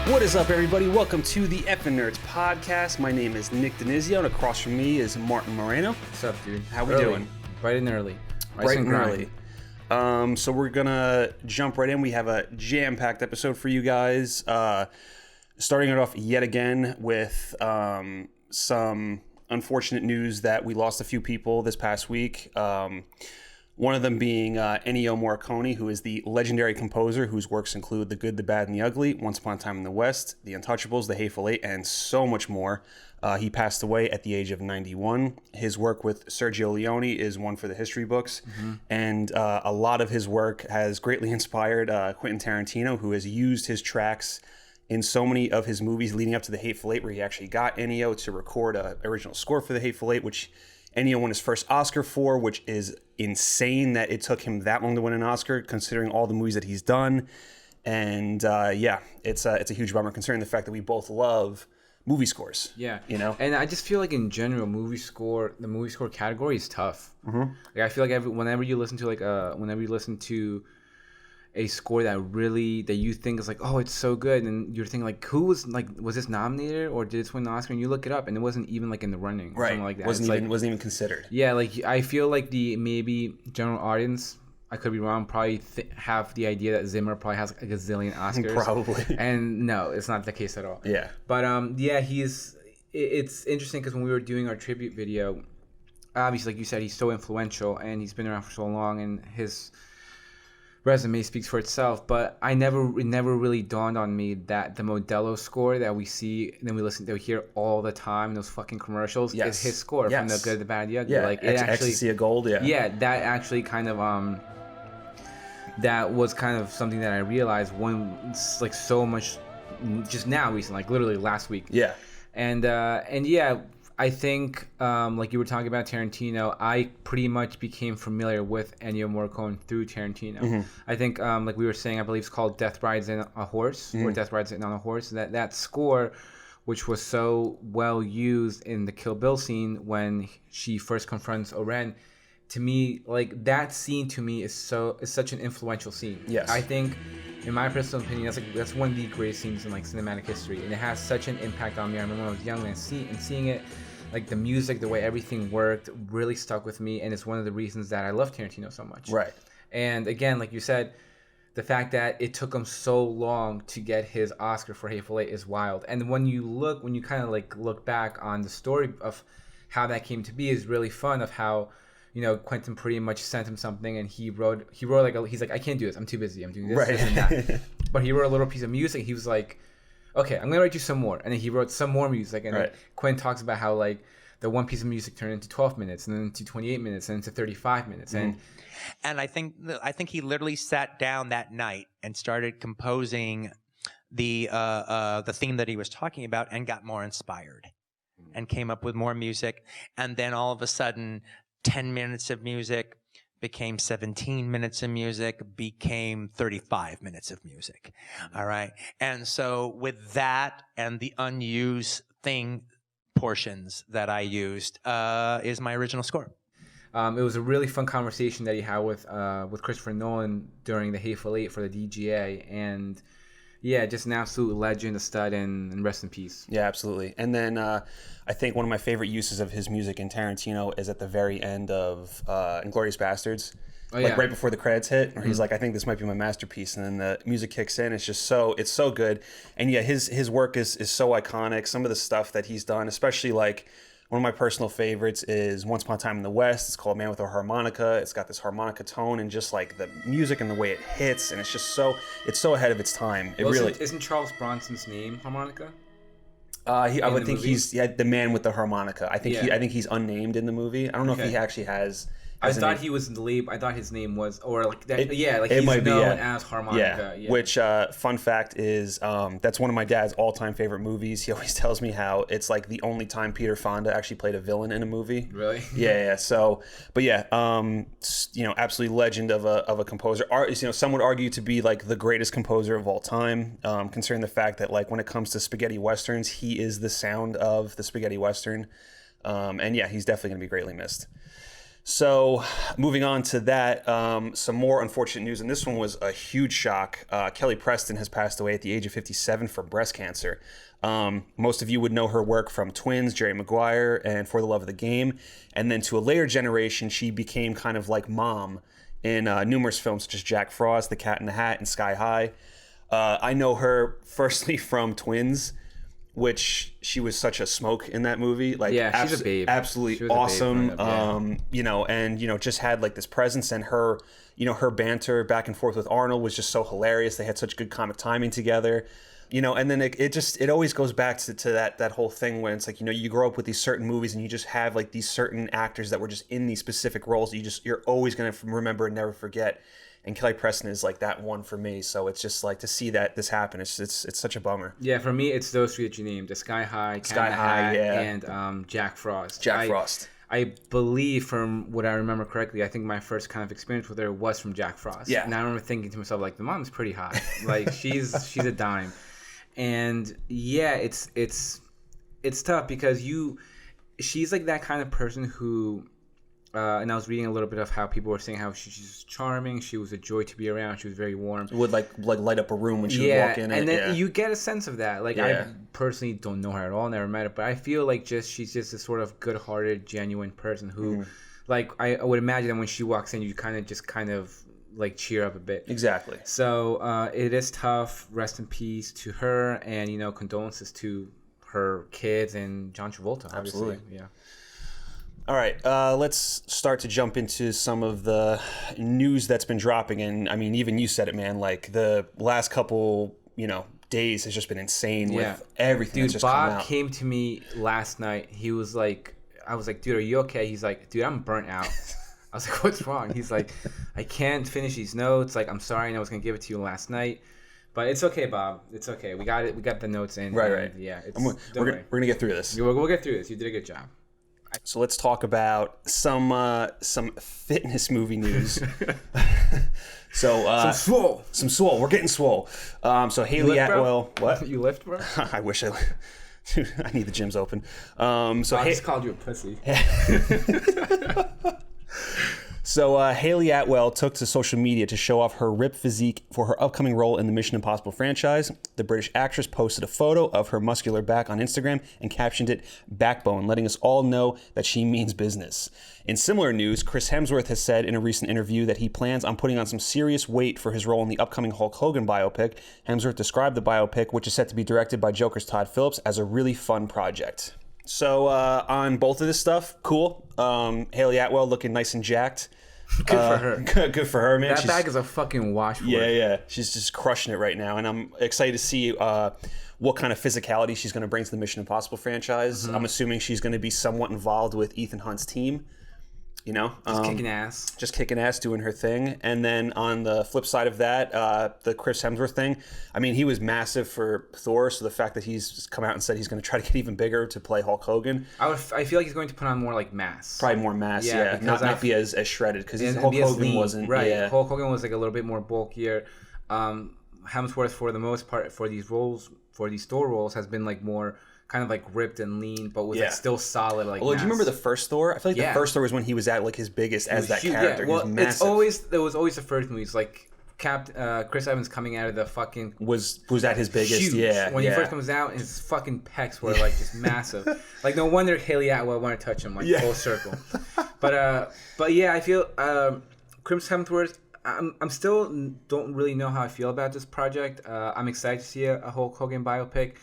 What is up, everybody? Welcome to the Effin' Nerds podcast. My name is Nick Denizio, and across from me is Martin Moreno. What's up, dude? How we doing? Bright and early. Bright and early. So we're gonna jump right in. We have a jam-packed episode for you guys. Starting it off yet again with some unfortunate news that we lost a few people this past week. One of them being Ennio Morricone, who is the legendary composer whose works include The Good, the Bad, and the Ugly, Once Upon a Time in the West, The Untouchables, The Hateful Eight, and so much more. He passed away at the age of 91. His work with Sergio Leone is one for the history books, and a lot of his work has greatly inspired Quentin Tarantino, who has used his tracks in so many of his movies leading up to The Hateful Eight, where he actually got Ennio to record an original score for The Hateful Eight, which Ennio won his first Oscar for, which is insane that it took him that long to win an Oscar, considering all the movies that he's done. And it's a huge bummer, considering the fact that we both love movie scores. Yeah, you know. And I just feel like in general, the movie score category is tough. Like, I feel like whenever you listen to a score that you think is like, oh, it's so good, and you're thinking like, was this nominated or did it win an Oscar? And you look it up, and it wasn't even like in the running, or something like that. Wasn't even considered. Yeah, like I feel like the maybe general audience, I could be wrong, probably have the idea that Zimmer probably has like a gazillion Oscars. Probably. And no, it's not the case at all. Yeah. But it's interesting because when we were doing our tribute video, obviously, like you said, he's so influential and he's been around for so long, and his resume speaks for itself. But it never really dawned on me that the Modelo score that we see and then that we hear all the time in those fucking commercials is his score from The Good, the Bad, the Ugly. Yeah, like Ecstasy of Gold. Yeah, that actually kind of that was kind of something that I realized when it's like so much just now recently, like literally last week. Yeah. And yeah, I think like you were talking about Tarantino, I pretty much became familiar with Ennio Morricone through Tarantino. I think like we were saying, I believe it's called Death Rides in a Horse, or Death Rides in on a Horse. That score, which was so well used in the Kill Bill scene when she first confronts Oren, to me, like that scene to me is such an influential scene. Yes. I think, in my personal opinion, that's one of the greatest scenes in like cinematic history, and it has such an impact on me. I remember when I was young and seeing it, like the music, the way everything worked, really stuck with me, and it's one of the reasons that I love Tarantino so much. Right. And again, like you said, the fact that it took him so long to get his Oscar for Hateful Eight is wild. And when you kind of like look back on the story of how that came to be, is really fun. Of how, you know, Quentin pretty much sent him something, and he wrote like he's like, I can't do this, I'm too busy, I'm doing this, this and that. But he wrote a little piece of music. He was like, okay, I'm gonna write you some more, and then he wrote some more music, and then Quentin talks about how like the one piece of music turned into 12 minutes, and then into 28 minutes, and into 35 minutes, and I think he literally sat down that night and started composing the theme that he was talking about, and got more inspired, and came up with more music, and then all of a sudden, 10 minutes of music became 17 minutes of music, became 35 minutes of music. All right. And so with that and the unused portions that I used is my original score. It was a really fun conversation that he had with Christopher Nolan during the Hateful Eight for the DGA, and yeah, just an absolute legend, a stud, and rest in peace. Yeah, absolutely. And then I think one of my favorite uses of his music in Tarantino is at the very end of Inglourious Bastards. Right before the credits hit, where he's like, I think this might be my masterpiece, and then the music kicks in. It's just it's so good. And yeah, his work is so iconic. Some of the stuff that he's done, especially like one of my personal favorites is Once Upon a Time in the West. It's called Man with a Harmonica. It's got this harmonica tone, and just like the music and the way it hits, and it's just so ahead of its time. Isn't Charles Bronson's name harmonica? I would think he's the man with the harmonica. I think he's unnamed in the movie. I don't know if he actually has. I thought he was I thought his name was, or like that. He's known as harmonica. Yeah. Which fun fact is that's one of my dad's all-time favorite movies. He always tells me how it's like the only time Peter Fonda actually played a villain in a movie. Really? Yeah. So, but yeah, absolutely legend of a composer. Some would argue to be like the greatest composer of all time, considering the fact that like when it comes to spaghetti westerns, he is the sound of the spaghetti western. And yeah, he's definitely going to be greatly missed. So, moving on to that, some more unfortunate news, and this one was a huge shock. Kelly Preston has passed away at the age of 57 from breast cancer. Most of you would know her work from Twins, Jerry Maguire, and For the Love of the Game. And then to a later generation, she became kind of like Mom in numerous films such as Jack Frost, The Cat in the Hat, and Sky High. I know her firstly from Twins, which she was such a smoke in that movie. Like, yeah, she's a babe. Absolutely awesome. You know, and, you know, just had like this presence, and her, you know, her banter back and forth with Arnold was just so hilarious. They had such good comic timing together, you know, and then it always goes back to that whole thing when it's like, you know, you grow up with these certain movies and you just have like these certain actors that were just in these specific roles that you're always going to remember and never forget. And Kelly Preston is like that one for me. So it's just like to see that this happen. It's such a bummer. Yeah, for me, it's those three that you named: the Sky High, and Jack Frost. Frost. I believe, from what I remember correctly, I think my first kind of experience with her was from Jack Frost. Yeah. And I remember thinking to myself, like, the mom's pretty hot. Like, she's a dime. And yeah, it's tough because she's like that kind of person who. And I was reading a little bit of how people were saying how she's charming. She was a joy to be around. She was very warm. Would like light up a room when she would walk in. And then you get a sense of that. Like, Yeah. I personally don't know her at all, never met her, but I feel like she's just a sort of good-hearted, genuine person who, like, I would imagine that when she walks in, you kind of like cheer up a bit. Exactly. So it is tough. Rest in peace to her, and, you know, condolences to her kids and John Travolta. Obviously. Absolutely. Yeah. All right, let's start to jump into some of the news that's been dropping. And I mean, even you said it, man, like the last couple, you know, days has just been insane with everything that's just come out. Bob came to me last night. He was like, I was like, dude, are you okay? He's like, dude, I'm burnt out. I was like, what's wrong? He's like, I can't finish these notes. Like, I'm sorry. I was going to give it to you last night. But it's okay, Bob. It's okay. We got it. We got the notes in. Right. Yeah. We're going to get through this. We'll get through this. You did a good job. So let's talk about some fitness movie news. So some swole. We're getting swole. So Haley lift, Atwell. What? You lift, bro? I wish I. I need the gyms open. So I just called you a pussy. So Haley Atwell took to social media to show off her ripped physique for her upcoming role in the Mission Impossible franchise. The British actress posted a photo of her muscular back on Instagram and captioned it "Backbone," letting us all know that she means business. In similar news, Chris Hemsworth has said in a recent interview that he plans on putting on some serious weight for his role in the upcoming Hulk Hogan biopic. Hemsworth described the biopic, which is set to be directed by Joker's Todd Phillips, as a really fun project. So on both of this stuff, cool. Haley Atwell looking nice and jacked. Good for her. Good for her, man. That bag is a fucking wash for her. Yeah. She's just crushing it right now. And I'm excited to see what kind of physicality she's going to bring to the Mission Impossible franchise. I'm assuming she's going to be somewhat involved with Ethan Hunt's team. You know, just kicking ass, doing her thing. And then on the flip side of that, the Chris Hemsworth thing, I mean, he was massive for Thor, so the fact that he's just come out and said he's going to try to get even bigger to play Hulk Hogan, I feel like he's going to put on more like mass, probably more mass, not be as shredded, because Hulk Hogan wasn't right. Yeah. Hulk Hogan was like a little bit more bulkier. Hemsworth, for the most part, for these Thor roles, has been like more kind of like ripped and lean, but was like still solid. Like, well, do you remember the first Thor? I feel like the first Thor was when he was at like his biggest as that character. Yeah. Well, he was massive. It was always the first movies. Like Chris Evans coming out of the fucking was at his biggest. Huge. When he first comes out, his fucking pecs were like just massive. Like, no wonder Haley Atwell wanted to touch him, like full circle. But yeah, I feel Chris Hemsworth. I'm still don't really know how I feel about this project. I'm excited to see a Hulk Hogan biopic.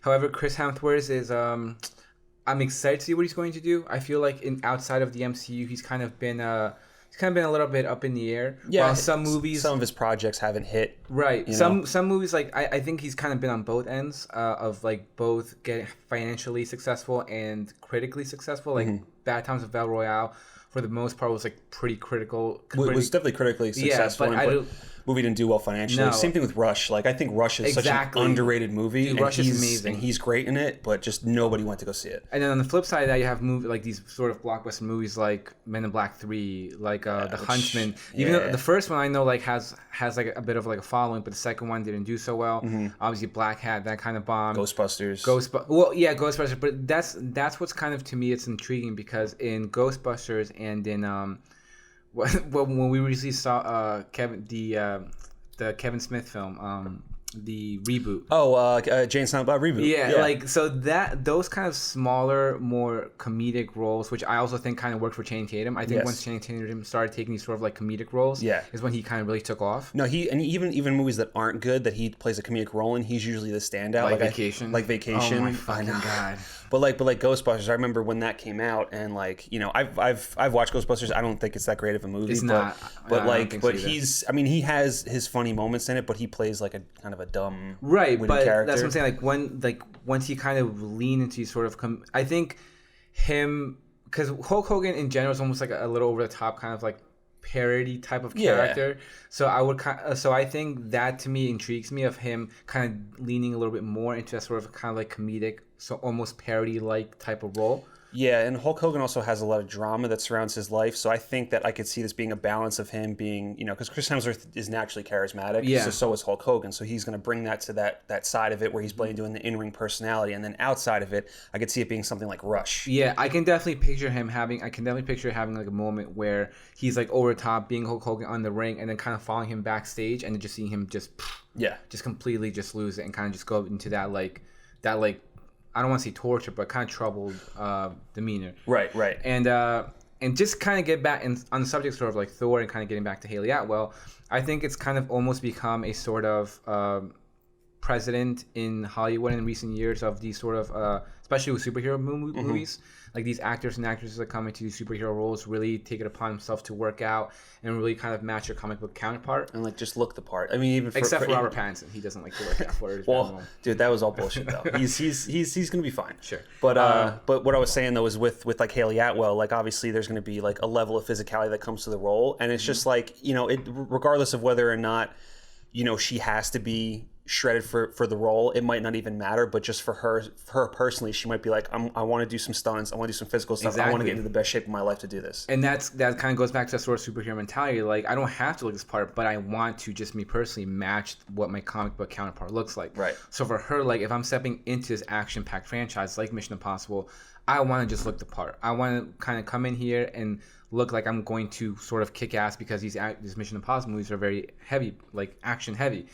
However, Chris Hemsworth is I'm excited to see what he's going to do. I feel like outside of the MCU, he's kind of been a little bit up in the air. Yeah, while some of his projects haven't hit. Right. Some movies, like I think he's kind of been on both ends of like both getting financially successful and critically successful. Like Bad Times at El Royale, for the most part, was like pretty critical. It was definitely critically successful. movie didn't do well financially. No. Same thing with Rush. Like I think Rush is such an underrated movie. Dude, and Rush is amazing. And he's great in it, but just nobody went to go see it. And then on the flip side of that, you have like these sort of blockbuster movies like Men in Black 3, like The Huntsman. Even though the first one I know like has like a bit of like a following, but the second one didn't do so well. Obviously Black Hat, that kind of bomb. Ghostbusters. Ghostbusters. But that's what's kind of, to me, it's intriguing because in Ghostbusters and in when we recently saw the Kevin Smith film, the reboot. Jane Silent Bob reboot. Yeah, like so that those kind of smaller, more comedic roles, which I also think kind of worked for Channing Tatum. I think once Channing Tatum started taking these sort of like comedic roles, is when he kind of really took off. No, even movies that aren't good that he plays a comedic role in, he's usually the standout. Like Vacation. Vacation. Oh my fucking god. But like Ghostbusters, I remember when that came out, and like I've watched Ghostbusters. I don't think it's that great of a movie. It's not. But he's he has his funny moments in it, but he plays like a kind of a dumb witty but character. That's what I'm saying. Once he kind of lean into sort of I think him, because Hulk Hogan in general is almost like a little over the top kind of like parody type of character. So I think that to me intrigues me of him kind of leaning a little bit more into that sort of kind of like comedic, so almost parody like type of role. Yeah, and Hulk Hogan also has a lot of drama that surrounds his life, so I think that I could see this being a balance of him being, because Chris Hemsworth is naturally charismatic, so is Hulk Hogan, so he's going to bring that to that side of it where he's doing the in-ring personality, and then outside of it, I could see it being something like Rush. Yeah, I can definitely picture having like a moment where he's like over the top, being Hulk Hogan on the ring, and then kind of following him backstage, and then just seeing him just completely just lose it, and kind of just go into that I don't want to say torture, but kind of troubled demeanor. Right. And just kind of get back on the subject sort of like Thor and kind of getting back to Haley Atwell, I think it's kind of almost become a sort of precedent in Hollywood in recent years of these sort of, especially with superhero movies, like these actors and actresses that come into these superhero roles really take it upon themselves to work out and really kind of match your comic book counterpart. And like just look the part. I mean, even except for Robert Pattinson, he doesn't like to work out for it. Well, dude, that was all bullshit though. He's gonna be fine. Sure. But what I was saying though is with like Haley Atwell, like obviously there's gonna be like a level of physicality that comes to the role, and it's just like regardless of whether or not she has to be shredded for the role, it might not even matter, but just for her personally, she might be like, I want to do some stunts, I want to do some physical stuff, I want to get into the best shape of my life to do this. And that kind of goes back to that sort of superhero mentality, like I don't have to look this part, but I want to, just me personally, match what my comic book counterpart looks like. Right. So for her, like if I'm stepping into this action-packed franchise like Mission Impossible, I want to just look the part. I want to kind of come in here and look like I'm going to sort of kick ass, because these Mission Impossible movies are very heavy, like action heavy.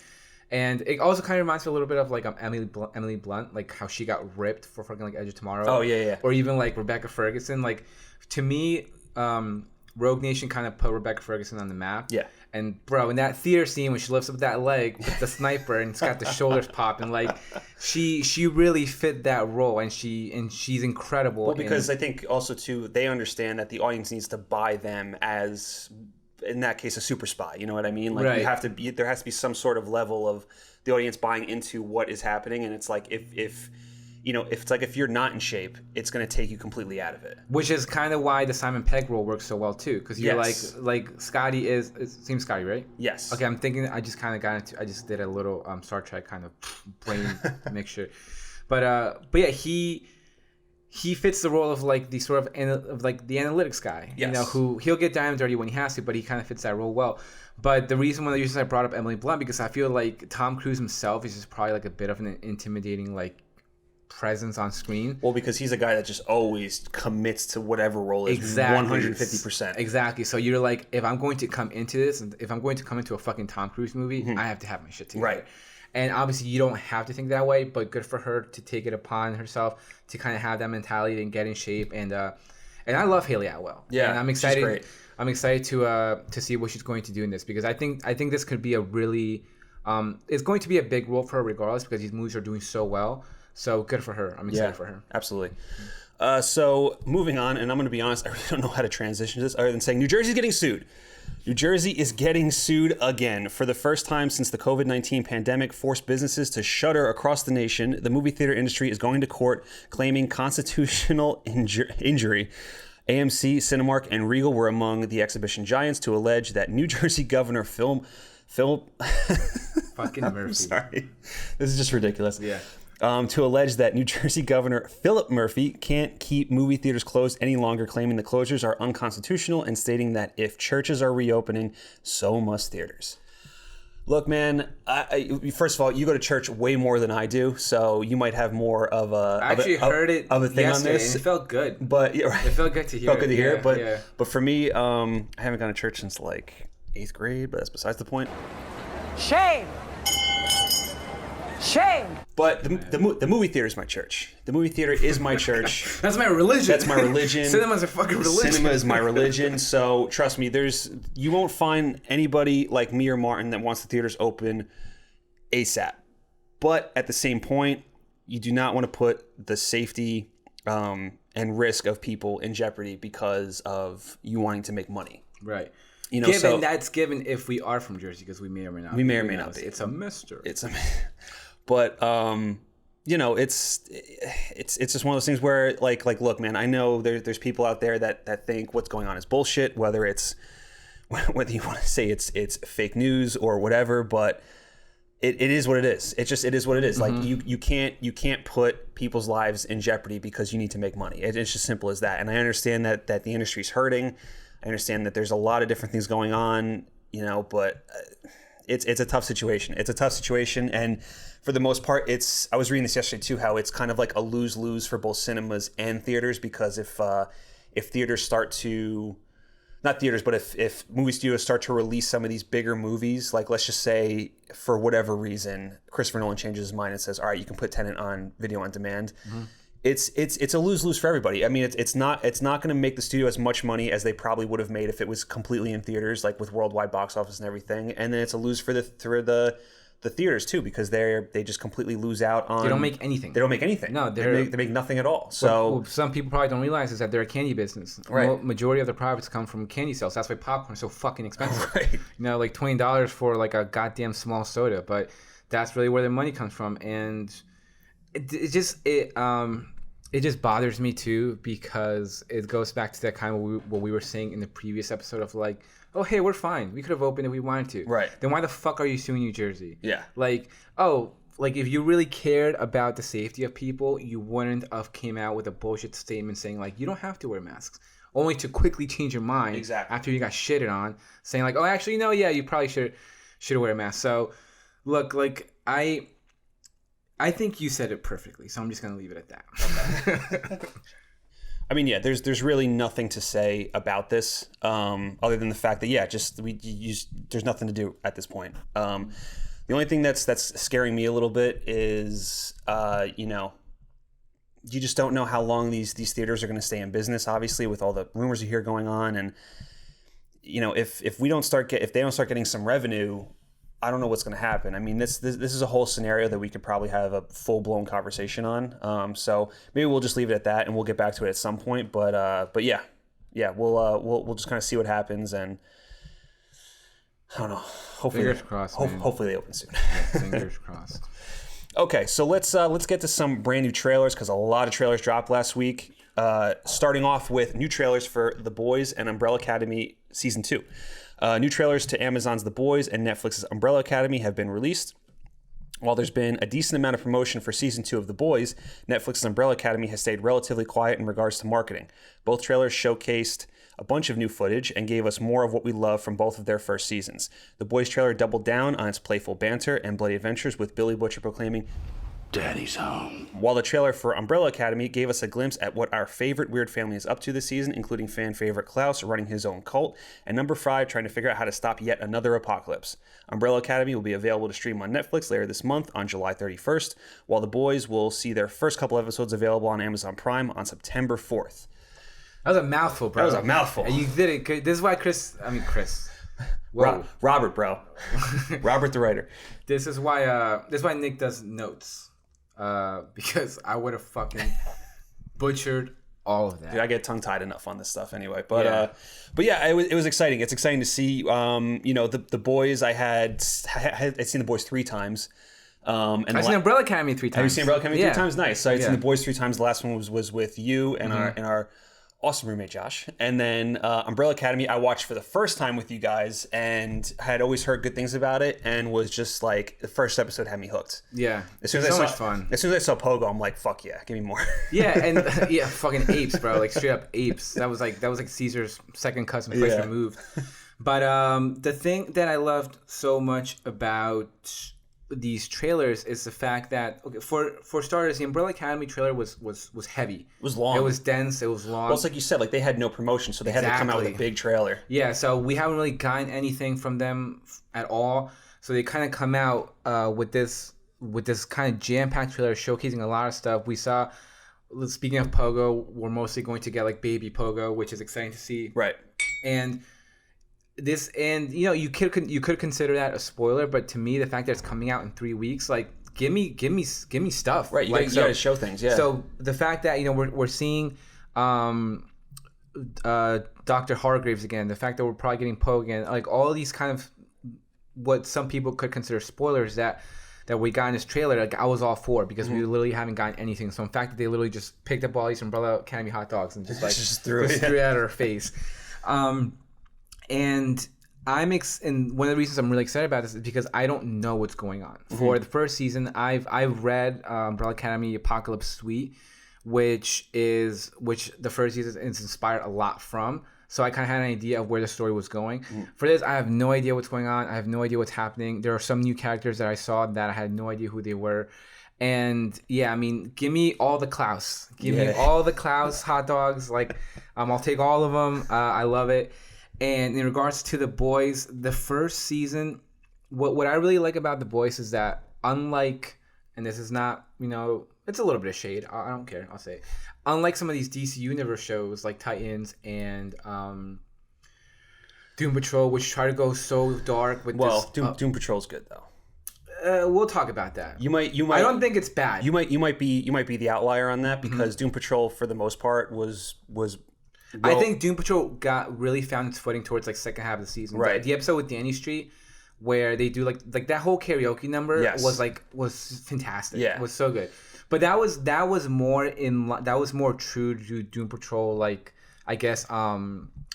And it also kind of reminds me a little bit of like Emily Blunt, like how she got ripped for fucking like Edge of Tomorrow. Oh yeah. Or even like Rebecca Ferguson. Like to me, Rogue Nation kind of put Rebecca Ferguson on the map. Yeah. And bro, in that theater scene when she lifts up that leg with the sniper and it's got the shoulders popping, like she really fit that role, and she's incredible. Well, because I think also too, they understand that the audience needs to buy them as, in that case, a super spy. You know what I mean? Like there has to be some sort of level of the audience buying into what is happening, and it's like if you're not in shape, it's going to take you completely out of it. Which is kind of why the Simon Pegg role works so well too, because you're like Scotty is, it seems Scotty, right? Yes. Okay, I'm thinking I just did a little Star Trek kind of brain mixture, but yeah, he fits the role of like the sort of like the analytics guy, who he'll get down and dirty when he has to, but he kind of fits that role well. But the reason one of the reasons I brought up Emily Blunt, because I feel like Tom Cruise himself is just probably like a bit of an intimidating like presence on screen. Well, because he's a guy that just always commits to whatever role is 150%. Exactly. So you're like, if I'm going to come into this, and if I'm going to come into a fucking Tom Cruise movie, I have to have my shit together. Right. And obviously you don't have to think that way, but good for her to take it upon herself to kind of have that mentality and get in shape. And I love Haley Atwell. Yeah, and I'm excited. She's great. I'm excited to see what she's going to do in this, because I think this could be a really it's going to be a big role for her regardless, because these movies are doing so well. So good for her. I'm excited for her. Absolutely. So moving on, and I'm going to be honest, I really don't know how to transition to this other than saying New Jersey's getting sued. New Jersey is getting sued again. For the first time since the COVID-19 pandemic forced businesses to shutter across the nation, the movie theater industry is going to court claiming constitutional injury. AMC, Cinemark, and Regal were among the exhibition giants to allege that New Jersey Governor Phil Philip. Fucking Murphy. I'm sorry. This is just ridiculous. Yeah. To allege that New Jersey Governor Philip Murphy can't keep movie theaters closed any longer, claiming the closures are unconstitutional and stating that if churches are reopening, so must theaters. Look, man, first of all, you go to church way more than I do, so you might have more of a... I actually heard it of a thing on this. And it felt good. But, yeah, right. It felt good to hear. Felt good to hear, yeah. But for me, I haven't gone to church since like 8th grade, but that's besides the point. Shame! Shame! But the movie theater is my church. The movie theater is my church. That's my religion. That's my religion. Cinema's a fucking religion. Cinema is my religion. So trust me, you won't find anybody like me or Martin that wants the theaters open ASAP. But at the same point, you do not want to put the safety and risk of people in jeopardy because of you wanting to make money. Right. You know, that's given if we are from Jersey, because we may or may not. We may or may not be. It's a mystery. But you know, it's just one of those things where like look, man, I know there's people out there that think what's going on is bullshit, whether you want to say it's fake news or whatever, but it is what it is. It is what it is. Like you can't put people's lives in jeopardy because you need to make money. It's just simple as that. And I understand that the industry's hurting. I understand that there's a lot of different things going on, you know, but it's a tough situation. It's a tough situation, and for the most part, I was reading this yesterday too, how it's kind of like a lose-lose for both cinemas and theaters, because if theaters start to, not theaters, but if movie studios start to release some of these bigger movies, like let's just say for whatever reason, Christopher Nolan changes his mind and says, all right, you can put Tenet on video on demand. Mm-hmm. It's a lose-lose for everybody. I mean, it's not going to make the studio as much money as they probably would have made if it was completely in theaters, like with worldwide box office and everything. And then it's a lose for the theaters too, because they just completely lose out on. They don't make anything. They don't make anything. No, they make nothing at all. So what some people probably don't realize is that they're a candy business. Right. Majority of the profits come from candy sales. That's why popcorn is so fucking expensive. Right. You know, like $20 for like a goddamn small soda, but that's really where their money comes from, and it just bothers me too, because it goes back to that kind of what we were saying in the previous episode of like, oh, hey, we're fine. We could have opened if we wanted to. Right. Then why the fuck are you suing New Jersey? Yeah. Like, oh, like if you really cared about the safety of people, you wouldn't have came out with a bullshit statement saying like, you don't have to wear masks, only to quickly change your mind after you got shitted on, saying like, oh, actually, no, yeah, you probably should wear a mask. So, look, like I think you said it perfectly, so I'm just gonna leave it at that. I mean, yeah, there's really nothing to say about this, other than the fact that there's nothing to do at this point. The only thing that's scaring me a little bit is, you know, you just don't know how long these theaters are going to stay in business. Obviously, with all the rumors you hear going on, and you know, if they don't start getting some revenue, I don't know what's going to happen. I mean, this is a whole scenario that we could probably have a full-blown conversation on. So maybe we'll just leave it at that, and we'll get back to it at some point. But yeah, we'll just kind of see what happens, and I don't know. Hopefully, fingers crossed. Hopefully they open soon. Yeah, fingers crossed. Okay, so let's get to some brand new trailers, because a lot of trailers dropped last week. Starting off with new trailers for The Boys and Umbrella Academy Season 2. New trailers to Amazon's The Boys and Netflix's Umbrella Academy have been released. While there's been a decent amount of promotion for Season 2 of The Boys, Netflix's Umbrella Academy has stayed relatively quiet in regards to marketing. Both trailers showcased a bunch of new footage and gave us more of what we love from both of their first seasons. The Boys trailer doubled down on its playful banter and bloody adventures, with Billy Butcher proclaiming, "Daddy's home." While the trailer for Umbrella Academy gave us a glimpse at what our favorite weird family is up to this season, including fan favorite Klaus running his own cult, and Number 5 trying to figure out how to stop yet another apocalypse. Umbrella Academy will be available to stream on Netflix later this month on July 31st, while The Boys will see their first couple episodes available on Amazon Prime on September 4th. That was a mouthful, bro. That was a mouthful. And you did it. This is why Chris. Robert, bro. Robert the writer. This is why Nick does notes. Because I would have fucking butchered all of that. Dude, I get tongue-tied enough on this stuff anyway. But yeah, it was exciting. It's exciting to see. You know, the Boys. I had seen The Boys 3 times. And I've seen Umbrella Academy 3 times. Have you seen Umbrella Academy 3 times? Nice. So I'd seen Yeah. The Boys 3 times. The last one was with you and our Awesome roommate, Josh. And then Umbrella Academy, I watched for the first time with you guys, and had always heard good things about it, and was just like, the first episode had me hooked. Yeah, as soon as much fun. As soon as I saw Pogo, I'm like, fuck yeah, give me more. Yeah, and yeah, fucking apes, bro, like straight up apes. That was like Caesar's second cousin, place removed. But the thing that I loved so much about these trailers is the fact that, okay, for starters, the Umbrella Academy trailer was heavy. It was long. It was dense. It was long. Well, it's like you said, like they had no promotion, so they had to come out with a big trailer. Yeah, so we haven't really gotten anything from them at all. So they kind of come out with this kind of jam-packed trailer showcasing a lot of stuff. We saw, speaking of Pogo, we're mostly going to get like baby Pogo, which is exciting to see. Right. And you know, you could consider that a spoiler, but to me, the fact that it's coming out in 3 weeks, like give me stuff. Right, you gotta show things. Yeah. So the fact that, you know, we're seeing Dr. Hargraves again, the fact that we're probably getting Poe again, like all these kind of what some people could consider spoilers that we got in this trailer, like I was all for, because we literally haven't gotten anything. So in fact that they literally just picked up all these Umbrella Academy hot dogs and just like threw it at our face. And and one of the reasons I'm really excited about this is because I don't know what's going on. For the first season, I've read Umbrella Academy Apocalypse Suite, which the first season is inspired a lot from. So I kind of had an idea of where the story was going. For this, I have no idea what's going on. I have no idea what's happening. There are some new characters that I saw that I had no idea who they were. And yeah, I mean, give me all the Klaus. Give me all the Klaus hot dogs. Like, I'll take all of them. I love it. And in regards to The Boys, the first season, what I really like about The Boys is that, unlike, and this is not, you know, it's a little bit of shade. I don't care. I'll say it. Unlike some of these DC Universe shows like Titans and Doom Patrol, which try to go so dark with Doom Patrol's good though. We'll talk about that. You might. I don't think it's bad. You might be the outlier on that, because Doom Patrol for the most part was. I think Doom Patrol really found its footing towards like second half of the season. Right. The episode with Danny Street, where they do like that whole karaoke number was fantastic. Yeah. It was so good. But that was more true to Doom Patrol, like I guess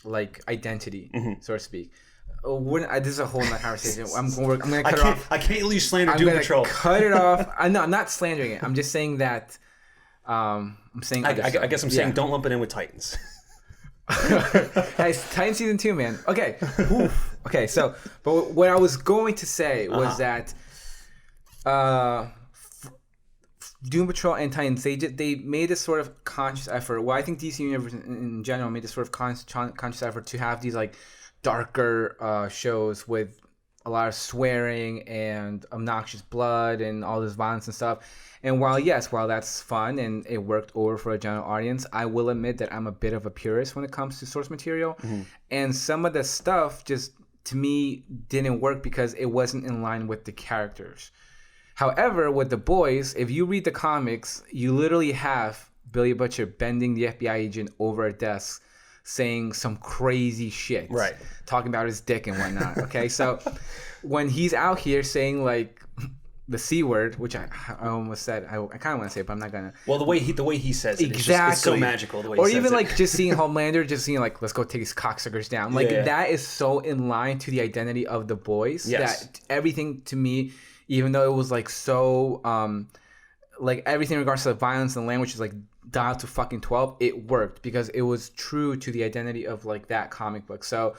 like identity, so to speak. This is a whole nother conversation. I'm gonna cut it off. I can't let you slander Doom Patrol. Cut it off. I'm not slandering it. I'm just saying that. I guess I'm saying don't lump it in with Titans. Hey, Titan season 2, man. Okay. Okay. So, but what I was going to say was that Doom Patrol and Titans, they made this sort of conscious effort. Well, I think DC Universe in general made this sort of conscious effort to have these like darker shows with a lot of swearing and obnoxious blood and all this violence and stuff. And while that's fun and it worked over for a general audience, I will admit that I'm a bit of a purist when it comes to source material. And some of the stuff just, to me, didn't work because it wasn't in line with the characters. However, with The Boys, if you read the comics, you literally have Billy Butcher bending the FBI agent over a desk saying some crazy shit. Right. Talking about his dick and whatnot. Okay, so when he's out here saying like the C word, which I almost said, I kind of want to say it, but I'm not gonna. Well, the way he says it, it's so magical. The way or he even says like just seeing Homelander, just seeing like, let's go take these cocksuckers down. Like that is so in line to the identity of The Boys that everything to me, even though it was like so, like everything in regards to the violence and language is like dialed to fucking 12, it worked because it was true to the identity of like that comic book. So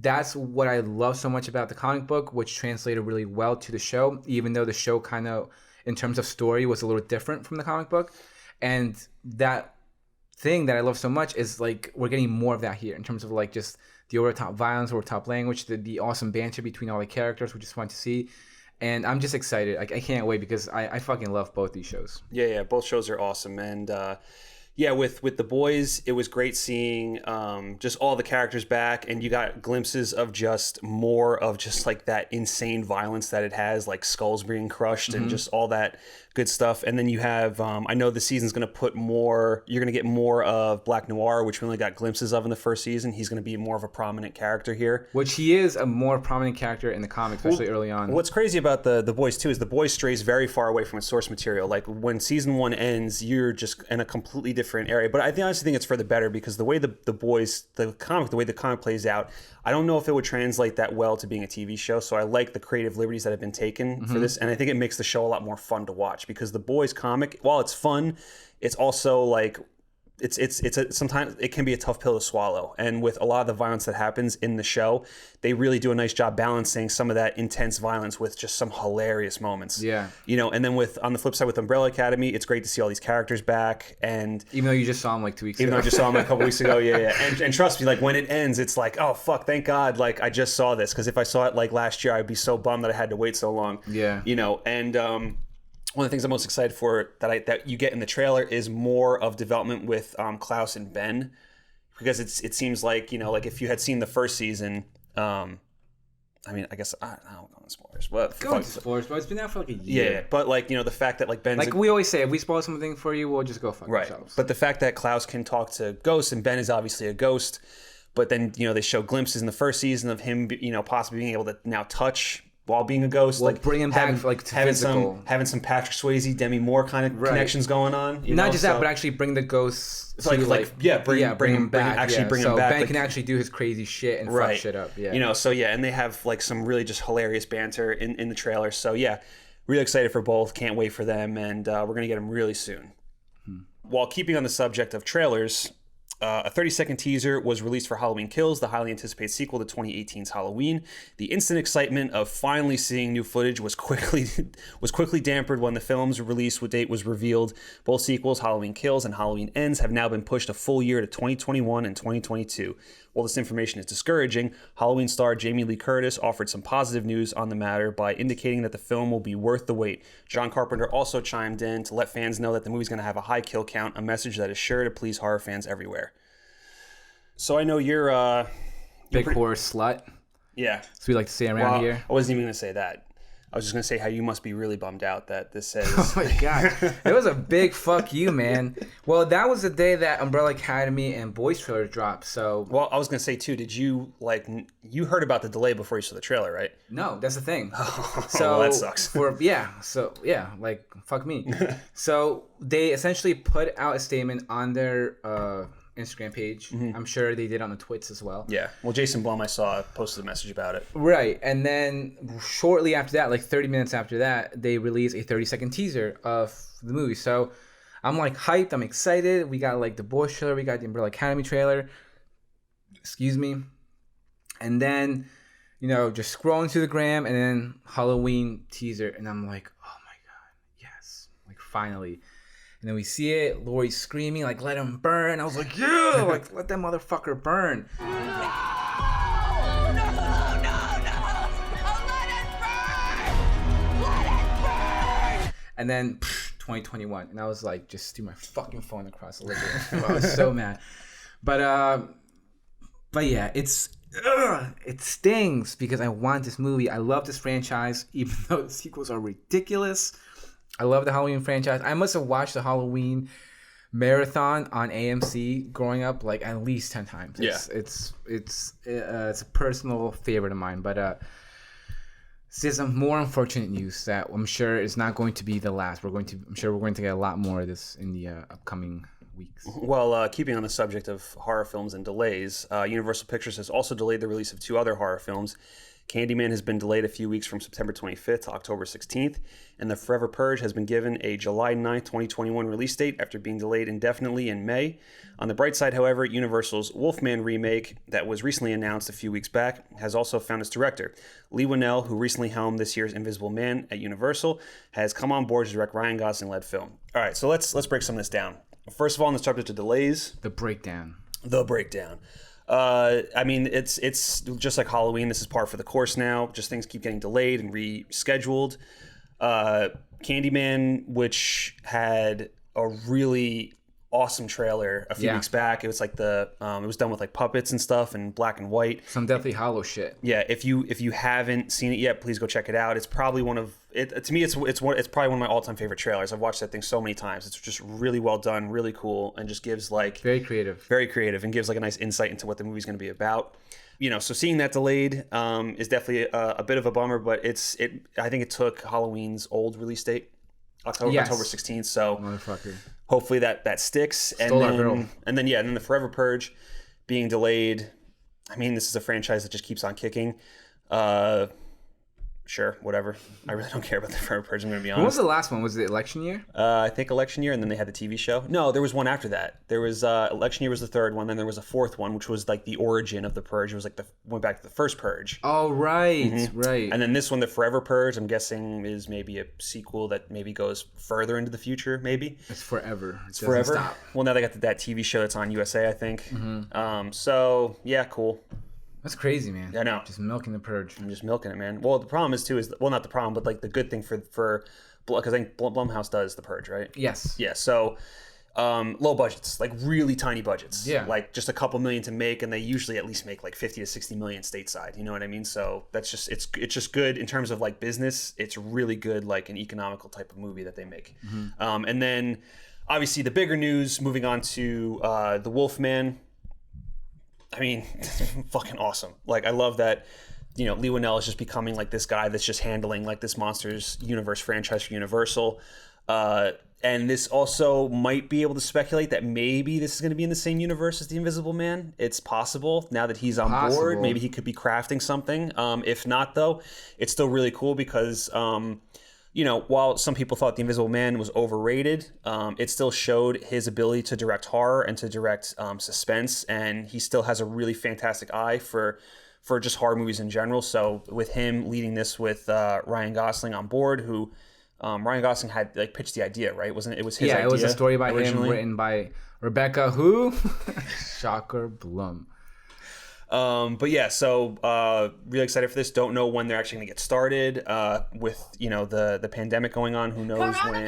that's what I love so much about the comic book, which translated really well to the show, even though the show kind of, in terms of story, was a little different from the comic book. And that thing that I love so much is like we're getting more of that here in terms of like just the over-the-top violence, over-the-top language, the awesome banter between all the characters, which is fun to see. And I'm just excited. Like I can't wait because I fucking love both these shows. Yeah, both shows are awesome. And with The Boys, it was great seeing just all the characters back, and you got glimpses of just more of just like that insane violence that it has, like skulls being crushed and just all that good stuff. And then you have, I know the season's going to put more, you're going to get more of Black Noir, which we only got glimpses of in the first season. He's going to be more of a prominent character here. Which he is a more prominent character in the comics, especially early on. What's crazy about the Boys too is The Boys strays very far away from its source material. Like when season 1 ends, you're just in a completely different different area. But I honestly think it's for the better, because the way the way the comic plays out, I don't know if it would translate that well to being a TV show. So I like the creative liberties that have been taken for this, and I think it makes the show a lot more fun to watch, because the Boys comic, while it's fun, it's also like sometimes it can be a tough pill to swallow. And with a lot of the violence that happens in the show, they really do a nice job balancing some of that intense violence with just some hilarious moments. Yeah. And then on the flip side with Umbrella Academy, it's great to see all these characters back. And even though you just saw them like 2 weeks ago. Even though I just saw them a couple weeks ago, yeah. And trust me, like when it ends, it's like, oh fuck, thank God, like I just saw this, because if I saw it like last year, I'd be so bummed that I had to wait so long. Yeah. And one of the things I'm most excited for that you get in the trailer is more of development with Klaus and Ben, because it seems like, like if you had seen the first season, I guess I don't go into spoilers. Go into spoilers, but it's been out for like a year. Yeah, but like the fact that like Ben's like we always say, if we spoil something for you, we'll just go fuck ourselves. But the fact that Klaus can talk to ghosts, and Ben is obviously a ghost, but then they show glimpses in the first season of him possibly being able to now touch while being a ghost, like bring him back like to physical. Having some Patrick Swayze, Demi Moore kind of connections going on. Not just that, but actually bring the ghosts to bring him back. Bring him back. Ben can actually do his crazy shit and fuck shit up. Yeah. And they have like some really just hilarious banter in the trailer. So yeah, really excited for both. Can't wait for them, and we're gonna get them really soon. While keeping on the subject of trailers, a 30-second teaser was released for Halloween Kills, the highly anticipated sequel to 2018's Halloween. The instant excitement of finally seeing new footage was quickly dampened when the film's release date was revealed. Both sequels, Halloween Kills and Halloween Ends, have now been pushed a full year to 2021 and 2022. While this information is discouraging, Halloween star Jamie Lee Curtis offered some positive news on the matter by indicating that the film will be worth the wait. John Carpenter also chimed in to let fans know that the movie's going to have a high kill count, a message that is sure to please horror fans everywhere. So I know you're big horror slut. Yeah. So we like to say around here. I wasn't even going to say that. I was just going to say how you must be really bummed out that this says... Oh my God. It was a big fuck you, man. Well, that was the day that Umbrella Academy and Boys trailer dropped, so... Well, I was going to say, too, did you, you heard about the delay before you saw the trailer, right? No, that's the thing. So well, that sucks. Fuck me. So they essentially put out a statement on their... Instagram page. I'm sure they did on the Twits as well. Yeah. Well, Jason Blum, I saw, posted a message about it. Right. And then shortly after that, like 30 minutes after that, they released a 30-second teaser of the movie. So I'm like hyped. I'm excited. We got like the Boys trailer. We got the Umbrella Academy trailer. Excuse me. And then, just scrolling through the gram and then Halloween teaser. And I'm like, oh my God, yes. Like finally. And then we see it, Laurie's screaming, like, let him burn. I was like, yeah, like, let that motherfucker burn. No, let it burn! And then 2021. And I was like, just threw my fucking phone across the living room. I was so mad. But yeah, it stings because I want this movie. I love this franchise, even though the sequels are ridiculous. I love the Halloween franchise. I must have watched the Halloween marathon on AMC growing up like at least 10 times. It's a personal favorite of mine. But there's some more unfortunate news that I'm sure is not going to be the last. I'm sure we're going to get a lot more of this in the upcoming weeks. Well, keeping on the subject of horror films and delays, Universal Pictures has also delayed the release of 2 other horror films. Candyman has been delayed a few weeks from September 25th to October 16th, and The Forever Purge has been given a July 9th, 2021 release date after being delayed indefinitely in May. On the bright side, however, Universal's Wolfman remake that was recently announced a few weeks back has also found its director. Lee Winnell, who recently helmed this year's Invisible Man at Universal, has come on board to direct Ryan Gosling-led film. All right, so let's break some of this down. First of all, on the subject of delays. The breakdown. It's just like Halloween. This is par for the course now. Just things keep getting delayed and rescheduled. Candyman, which had a really awesome trailer a few weeks back. It was like it was done with like puppets and stuff and black and white. Some Deathly Hollow shit. Yeah, if you haven't seen it yet, please go check it out. It's probably to me it's probably one of my all-time favorite trailers. I've watched that thing so many times. It's just really well done, really cool, and just gives like very creative, and gives like a nice insight into what the movie's going to be about. So seeing that delayed is definitely a bit of a bummer, but I think it took Halloween's old release date, October 16th. So motherfucker. hopefully that sticks. Stole our girl. And then the Forever Purge being delayed. I mean, this is a franchise that just keeps on kicking. Sure, whatever. I really don't care about the Forever Purge, I'm going to be honest. What was the last one? Was it election year? I think election year, and then they had the TV show. No, there was one after that. There was election year was the third one, then there was a fourth one, which was like the origin of the Purge. It was like went back to the first Purge. Oh, right, right. And then this one, the Forever Purge, I'm guessing is maybe a sequel that maybe goes further into the future, maybe. It's forever. It's forever. Stop. Well, now they got that TV show that's on USA, I think. So, yeah, cool. That's crazy, man. I know. Just milking the Purge. I'm just milking it, man. Well, the problem is not the problem, but like the good thing for because I think Blumhouse does the Purge, right? Yes. Yeah. So low budgets, like really tiny budgets. Yeah. Like just a couple million to make, and they usually at least make like 50 to 60 million stateside. You know what I mean? So that's just it's just good in terms of like business. It's really good, like an economical type of movie that they make. And then obviously the bigger news. Moving on to the Wolfman. I mean, fucking awesome. Like, I love that, Lee Winnell is just becoming like this guy that's just handling like this Monsters Universe franchise for Universal. And this also might be able to speculate that maybe this is going to be in the same universe as The Invisible Man. It's possible now that he's on board. Maybe he could be crafting something. If not, though, it's still really cool because... while some people thought The Invisible Man was overrated, it still showed his ability to direct horror and to direct suspense, and he still has a really fantastic eye for just horror movies in general. So with him leading this with Ryan Gosling on board, who Ryan Gosling had like pitched the idea, right? Wasn't it? It was his idea. Yeah, it was a story by originally. him, written by Rebecca who? Shocker Blum. But yeah, so really excited for this. Don't know when they're actually going to get started with, the pandemic going on. Who knows when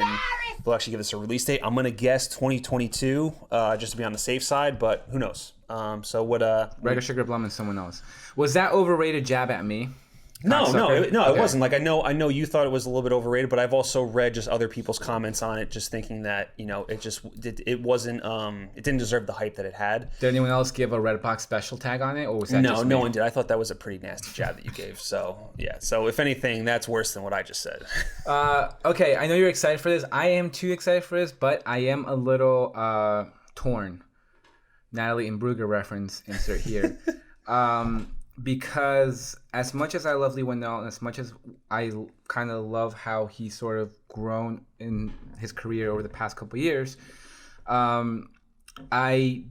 they'll actually give us a release date. I'm going to guess 2022 just to be on the safe side, but who knows? So what... Rebecca Sugar Blum and someone else. Was that overrated jab at me? No, it wasn't. Like I know you thought it was a little bit overrated, but I've also read just other people's comments on it, just thinking that it wasn't it didn't deserve the hype that it had. Did anyone else give a Redbox special tag on it, or was that just no one did? I thought that was a pretty nasty jab that you gave. So yeah, so if anything, that's worse than what I just said. Okay, I know you're excited for this. I am too excited for this, but I am a little torn. Natalie Imbruglia reference insert here. Because as much as I love Lee Winnell and as much as I kind of love how he's sort of grown in his career over the past couple of years, I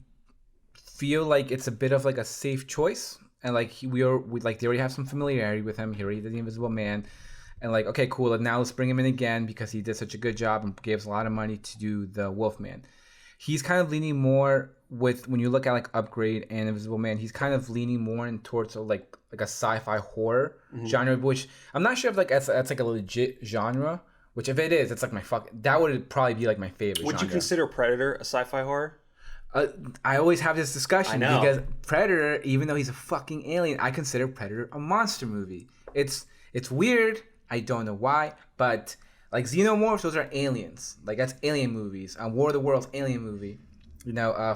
feel like it's a bit of like a safe choice. And like they already have some familiarity with him. He already did The Invisible Man. And like, okay, cool. Now let's bring him in again because he did such a good job and gave us a lot of money to do The Wolfman. He's kind of leaning more with, when you look at like Upgrade and Invisible Man, he's kind of leaning more in towards like a sci-fi horror genre, which I'm not sure if like that's like a legit genre. Which if it is, it's like that would probably be like my favorite. Would genre. you consider Predator a sci-fi horror? I always have this discussion because Predator, even though he's a fucking alien, I consider Predator a monster movie. It's weird. I don't know why, but like Xenomorphs, those are aliens. Like that's alien movies. War of the Worlds, alien movie.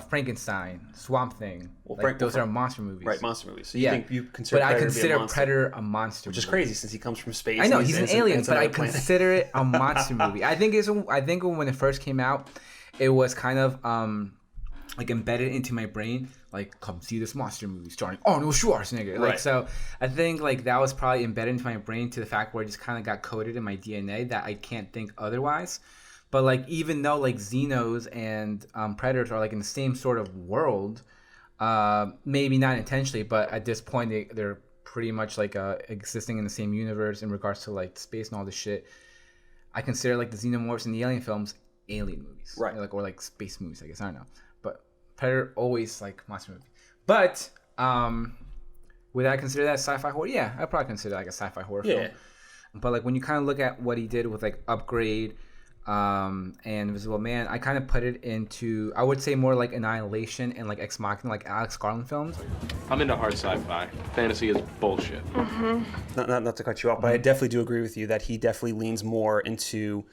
Frankenstein, Swamp Thing. Well, those are monster movies. Right, monster movies. So you think you consider Predator to be a consider monster? Predator a monster Which movie. is crazy since he comes from space. I know, he's an alien, but I consider it a monster movie. I think when it first came out, it was kind of like embedded into my brain, like, come see this monster movie starring Arnold Schwarzenegger. Like, so I think like that was probably embedded into my brain to the fact where it just kind of got coded in my DNA that I can't think otherwise. But like, even though like Xenos and Predators are like in the same sort of world, maybe not intentionally, but at this point they're pretty much like existing in the same universe in regards to like space and all this shit. I consider like the Xenomorphs and the Alien films alien movies, right? Like, or like space movies, I guess. I don't know, but Predator always like monster movie. But would I consider that sci-fi horror? Yeah, I'd probably consider like a sci-fi horror film. But like when you kind of look at what he did with like Upgrade and Invisible Man, I kind of put it into, I would say, more like Annihilation and like Ex Machina, like Alex Garland films. I'm into hard sci-fi. Fantasy is bullshit. Not to cut you off, but I definitely do agree with you that he definitely leans more into,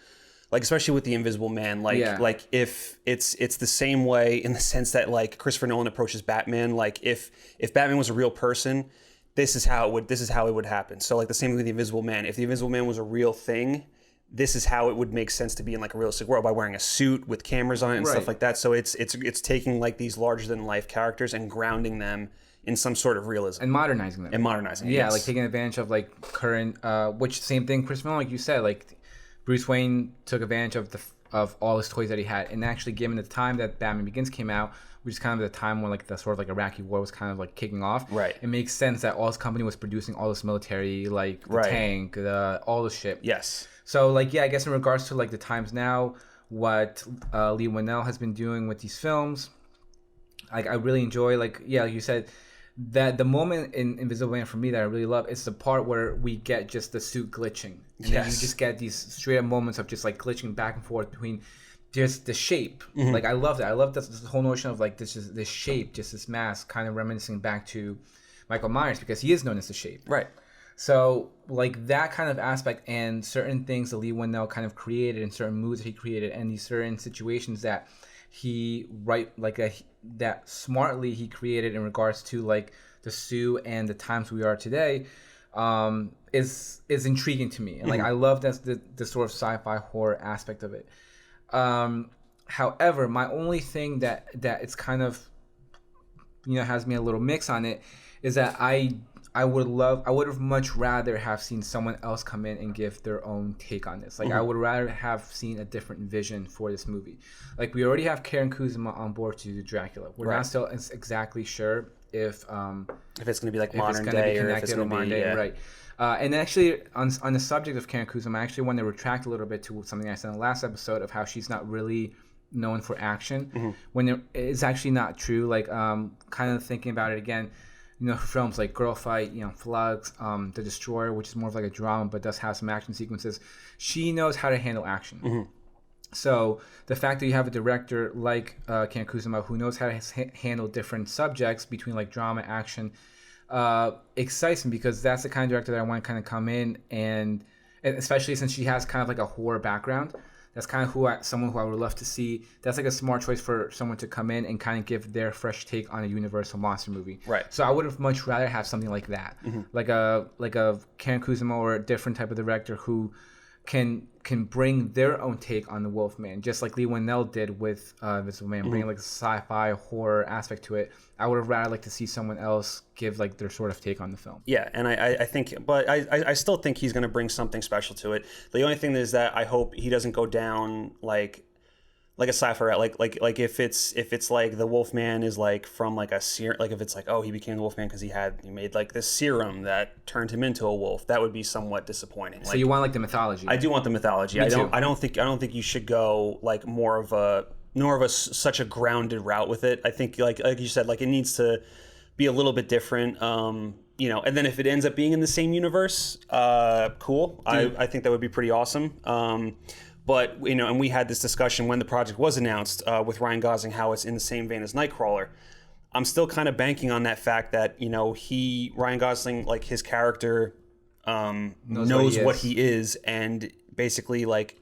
like, especially with the Invisible Man, like if it's the same way in the sense that like Christopher Nolan approaches Batman, like if Batman was a real person, this is how it would happen. So like the same thing with the Invisible Man. If the Invisible Man was a real thing, this is how it would make sense to be in like a realistic world by wearing a suit with cameras on it and stuff like that. So it's taking like these larger than life characters and grounding them in some sort of realism and modernizing them. Yeah, like taking advantage of like current, which same thing, Chris Miller, like you said, like Bruce Wayne took advantage of all his toys that he had, and actually given the time that Batman Begins came out, which is kind of the time when like the sort of like Iraqi war was kind of like kicking off. Right. It makes sense that all his company was producing all this military, like the tank, all the shit. Yes. So like, yeah, I guess in regards to like the times now, what Lee Winnell has been doing with these films, like I really enjoy, like you said, that the moment in Invisible Man for me that I really love is the part where we get just the suit glitching. And then you just get these straight up moments of just like glitching back and forth between just the shape. Like I love that. I love this whole notion of like this shape, just this mask, kind of reminiscing back to Michael Myers because he is known as the Shape. Right. So like that kind of aspect and certain things that Lee Winnell kind of created and certain moods that he created and these certain situations that he that smartly he created in regards to like the Sioux and the times we are today is intriguing to me. And like I love the sort of sci-fi horror aspect of it. However, my only thing that it's kind of, you know, has me a little mix on it is that I would have much rather have seen someone else come in and give their own take on this. Like I would rather have seen a different vision for this movie. Like we already have Karen Kuzma on board to do Dracula. We're not still exactly sure if it's going to be like modern day or if it's going to be right. And actually, on the subject of Karen Kuzma, I actually want to retract a little bit to something I said in the last episode of how she's not really known for action, when it's actually not true. Like, kind of thinking about it again, you know, films like Girl Fight, you know, Slugs, The Destroyer, which is more of like a drama but does have some action sequences. She knows how to handle action. So the fact that you have a director like Karen Kuzma who knows how to handle different subjects between like drama, action, excites me because that's the kind of director that I want to kind of come in and especially since she has kind of like a horror background. That's kind of someone who I would love to see. That's like a smart choice for someone to come in and kind of give their fresh take on a Universal monster movie. Right. So I would have much rather have something like that, like a Karen Kuzma or a different type of director who can bring their own take on the Wolfman, just like Lee Winnell did with Invisible Man, bringing like a sci-fi horror aspect to it. I would have rather like to see someone else give like their sort of take on the film. Yeah, and I think, but I still think he's going to bring something special to it. The only thing is that I hope he doesn't go down like a sci-fi route, like if it's like the Wolfman is like from like a serum, like if it's like, oh, he became the Wolfman because he made like this serum that turned him into a wolf, that would be somewhat disappointing. So you want like the mythology? I do want the mythology. I don't think you should go like more of a such a grounded route with it. I think like you said, like it needs to be a little bit different. You know, and then if it ends up being in the same universe, cool. I think that would be pretty awesome. But, you know, and we had this discussion when the project was announced with Ryan Gosling, how it's in the same vein as Nightcrawler. I'm still kind of banking on that fact that, you know, Ryan Gosling, like his character knows what he is and basically like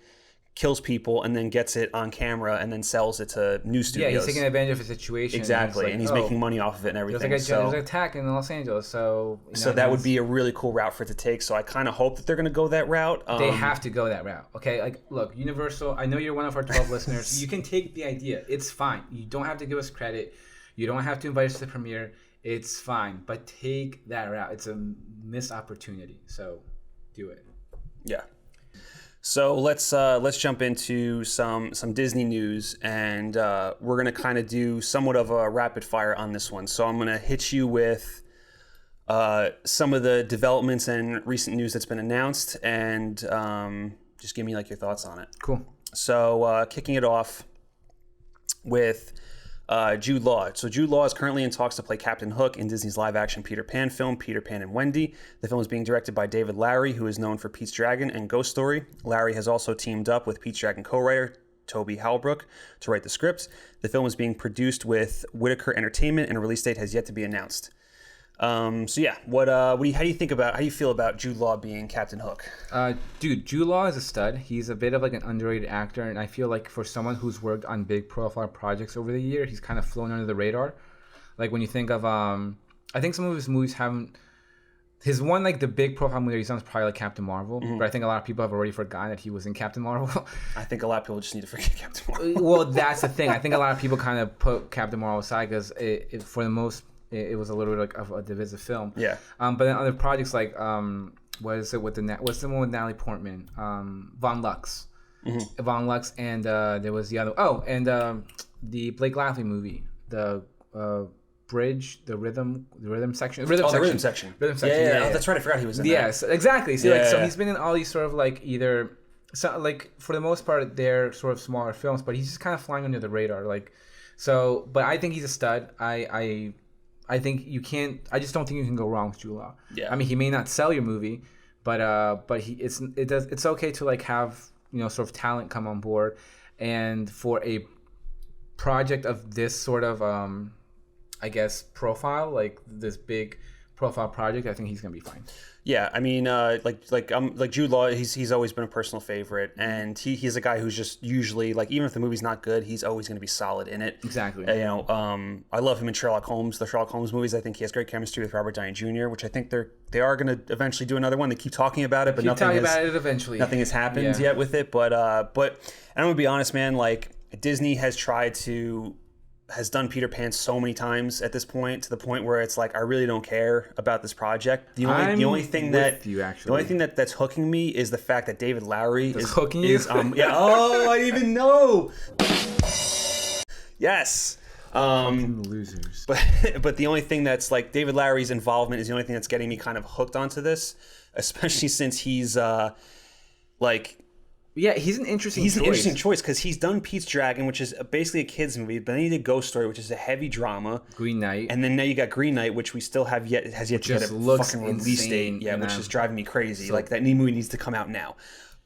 kills people and then gets it on camera and then sells it to new studios. Yeah, he's taking advantage of a situation. Exactly, and he's making money off of it and everything. There's an attack in Los Angeles, so... So that would be a really cool route for it to take, so I kind of hope that they're going to go that route. They have to go that route, okay? Like, look, Universal, I know you're one of our 12 listeners. You can take the idea. It's fine. You don't have to give us credit. You don't have to invite us to the premiere. It's fine, but take that route. It's a missed opportunity, so do it. Yeah. So let's jump into some Disney news, and we're gonna kind of do somewhat of a rapid fire on this one. So I'm gonna hit you with some of the developments and recent news that's been announced, and just give me like your thoughts on it. Cool. So kicking it off with Jude Law. So Jude Law is currently in talks to play Captain Hook in Disney's live-action Peter Pan film, Peter Pan and Wendy. The film is being directed by David Lowery, who is known for Pete's Dragon and Ghost Story. Lowery has also teamed up with Pete's Dragon co-writer Toby Halbrook to write the script. The film is being produced with Whitaker Entertainment, and a release date has yet to be announced. So yeah, how do you feel about Jude Law being Captain Hook? Dude, Jude Law is a stud. He's a bit of like an underrated actor, and I feel like for someone who's worked on big profile projects over the year, he's kind of flown under the radar. Like when you think of, I think some of his movies haven't His one, like, the big profile movie he's done is probably like Captain Marvel, but I think a lot of people have already forgotten that he was in Captain Marvel. I think a lot of people just need to forget Captain Marvel. Well, that's the thing. I think a lot of people kind of put Captain Marvel aside because for the most, it was a little bit like of a divisive film. Yeah. But then other projects like what's the one with Natalie Portman? Von Lux. Von Lux, and there was the other. Oh, and the Blake Lively movie, the Bridge, the rhythm section. The rhythm section. Yeah. Oh, that's right. I forgot he was in that. Yes, exactly. See, so he's been in all these sort of like either, so like for the most part, they're sort of smaller films, but he's just kind of flying under the radar. Like, so, but I think he's a stud. I think you can't. I just don't think you can go wrong with Jude Law. Yeah. I mean, he may not sell your movie, but it's okay to like have, you know, sort of talent come on board, and for a project of this sort of I guess profile, like this big profile project, I think he's gonna be fine. Yeah, I mean, like Jude Law, he's always been a personal favorite, and he's a guy who's just usually, like, even if the movie's not good, he's always going to be solid in it. Exactly. You know, I love him in Sherlock Holmes, the Sherlock Holmes movies. I think he has great chemistry with Robert Downey Jr., which I think they are going to eventually do another one. They keep talking about it, but nothing has happened yet with it. But I'm gonna be honest, man. Like, Disney has done Peter Pan so many times at this point, to the point where it's like, I really don't care about this project. The only thing that's hooking me is the fact that David Lowery is hooking you. Yeah. Oh, I didn't even know. Yes. Losers. But the only thing that's like, David Lowery's involvement is the only thing that's getting me kind of hooked onto this, especially since he's like. Yeah, he's an interesting choice because he's done Pete's Dragon, which is basically a kid's movie, but then he did Ghost Story, which is a heavy drama. Green Knight. And then now you got Green Knight, which we still has yet to get a fucking release date. Yeah, which is driving me crazy. So, like, that new movie needs to come out now.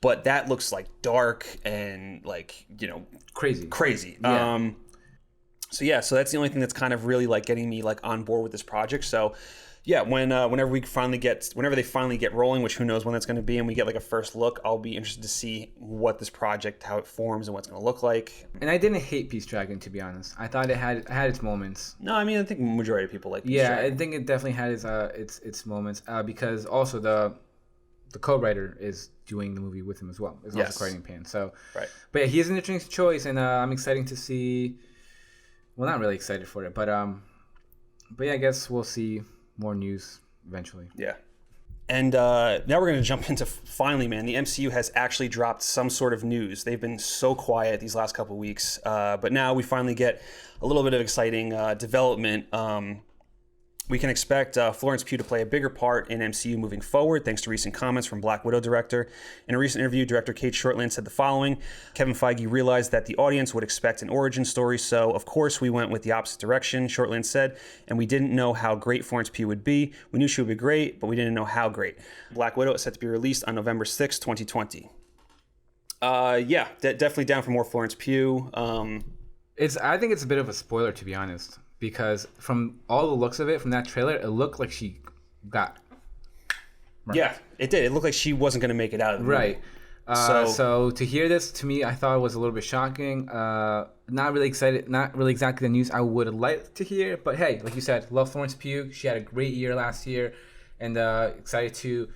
But that looks like dark and, like, you know, crazy. Yeah. So that's the only thing that's kind of really like getting me like on board with this project. So yeah, whenever they finally get rolling, which who knows when that's going to be, and we get like a first look, I'll be interested to see what this project, how it forms, and what's going to look like. And I didn't hate Pete's Dragon, to be honest. I thought it had its moments. No, I mean, I think the majority of people like Pete's Dragon. I think it definitely had its moments because also the co-writer is doing the movie with him as well. It's also Criterion Pan. So, right. But yeah, he is an interesting choice, and I'm excited to see. Well, not really excited for it, but yeah, I guess we'll see more news eventually. Yeah. And now we're going to jump into, finally, man, the MCU has actually dropped some sort of news. They've been so quiet these last couple of weeks, but now we finally get a little bit of exciting development. We can expect Florence Pugh to play a bigger part in MCU moving forward, thanks to recent comments from Black Widow director. In a recent interview, director Kate Shortland said the following: Kevin Feige realized that the audience would expect an origin story, so of course we went with the opposite direction, Shortland said, and we didn't know how great Florence Pugh would be. We knew she would be great, but we didn't know how great. Black Widow is set to be released on November 6, 2020. Yeah, definitely down for more Florence Pugh. I think it's a bit of a spoiler, to be honest. Because from all the looks of it, from that trailer, it looked like she got murdered. Yeah, it did. It looked like she wasn't going to make it out of the movie. Right. So to hear this, to me, I thought it was a little bit shocking. Not really excited. Not really exactly the news I would have liked to hear. But hey, like you said, love Florence Pugh. She had a great year last year, and excited to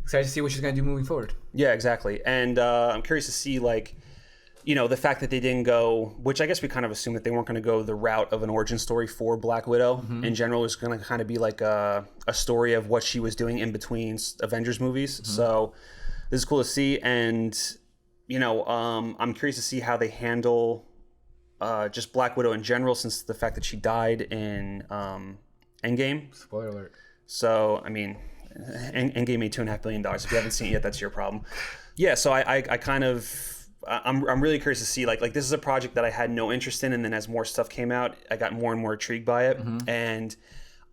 see what she's going to do moving forward. Yeah, exactly. And I'm curious to see, like, you know, the fact that they didn't go, which I guess we kind of assumed that they weren't going to go the route of an origin story for Black Widow. Mm-hmm. In general, it was going to kind of be like a story of what she was doing in between Avengers movies. Mm-hmm. So this is cool to see. And, you know, I'm curious to see how they handle just Black Widow in general, since the fact that she died in Endgame. Spoiler alert. So, I mean, Endgame made $2.5 billion. If you haven't seen it yet, that's your problem. Yeah, so I kind of... I'm really curious to see, like this is a project that I had no interest in, and then as more stuff came out, I got more and more intrigued by it. Mm-hmm. And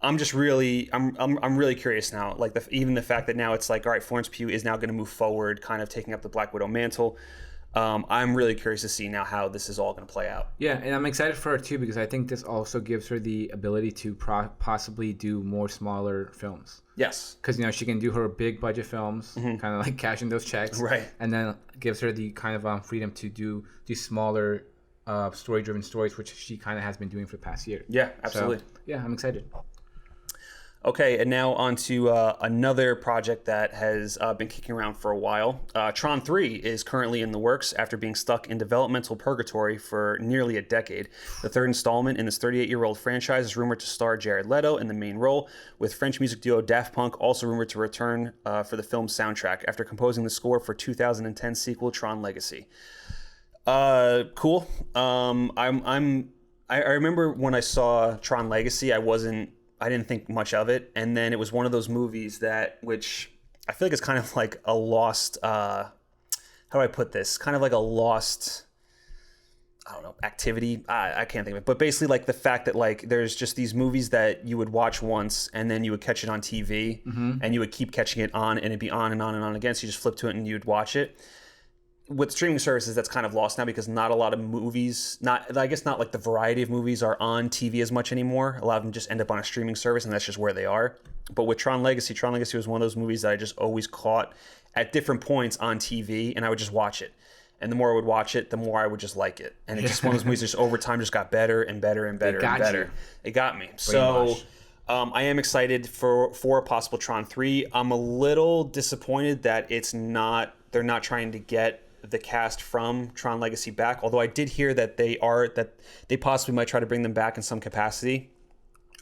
I'm just really I'm really curious now, like even the fact that now it's like, all right, Florence Pugh is now going to move forward, kind of taking up the Black Widow mantle. I'm really curious to see now how this is all going to play out. Yeah, and I'm excited for her too, because I think this also gives her the ability to possibly do more smaller films. Yes. Because, you know, she can do her big budget films, mm-hmm. kind of like cashing those checks. Right. And then gives her the kind of freedom to do these smaller story-driven stories, which she kind of has been doing for the past year. Yeah, absolutely. So, yeah, I'm excited. Okay, and now on to another project that has been kicking around for a while. Tron 3 is currently in the works after being stuck in developmental purgatory for nearly a decade. The third installment in this 38-year-old franchise is rumored to star Jared Leto in the main role, with French music duo Daft Punk also rumored to return for the film's soundtrack after composing the score for 2010 sequel Tron Legacy. Cool. I remember when I saw Tron Legacy, I didn't think much of it, and then it was one of those movies which I feel like is kind of like a lost, how do I put this? Kind of like a lost, I don't know, activity. I can't think of it, but basically like the fact that like there's just these movies that you would watch once and then you would catch it on TV and you would keep catching it on and it'd be on and on and on again. So you just flip to it and you'd watch it. With streaming services, that's kind of lost now because not a lot of movies, not like the variety of movies are on TV as much anymore. A lot of them just end up on a streaming service, and that's just where they are. But with Tron Legacy was one of those movies that I just always caught at different points on TV, and I would just watch it. And the more I would watch it, the more I would just like it. And it's just one of those movies that just over time just got better and better and better and better. It got me. So I am excited for a possible Tron 3. I'm a little disappointed that they're not trying to get the cast from Tron Legacy back, although I did hear that they possibly might try to bring them back in some capacity.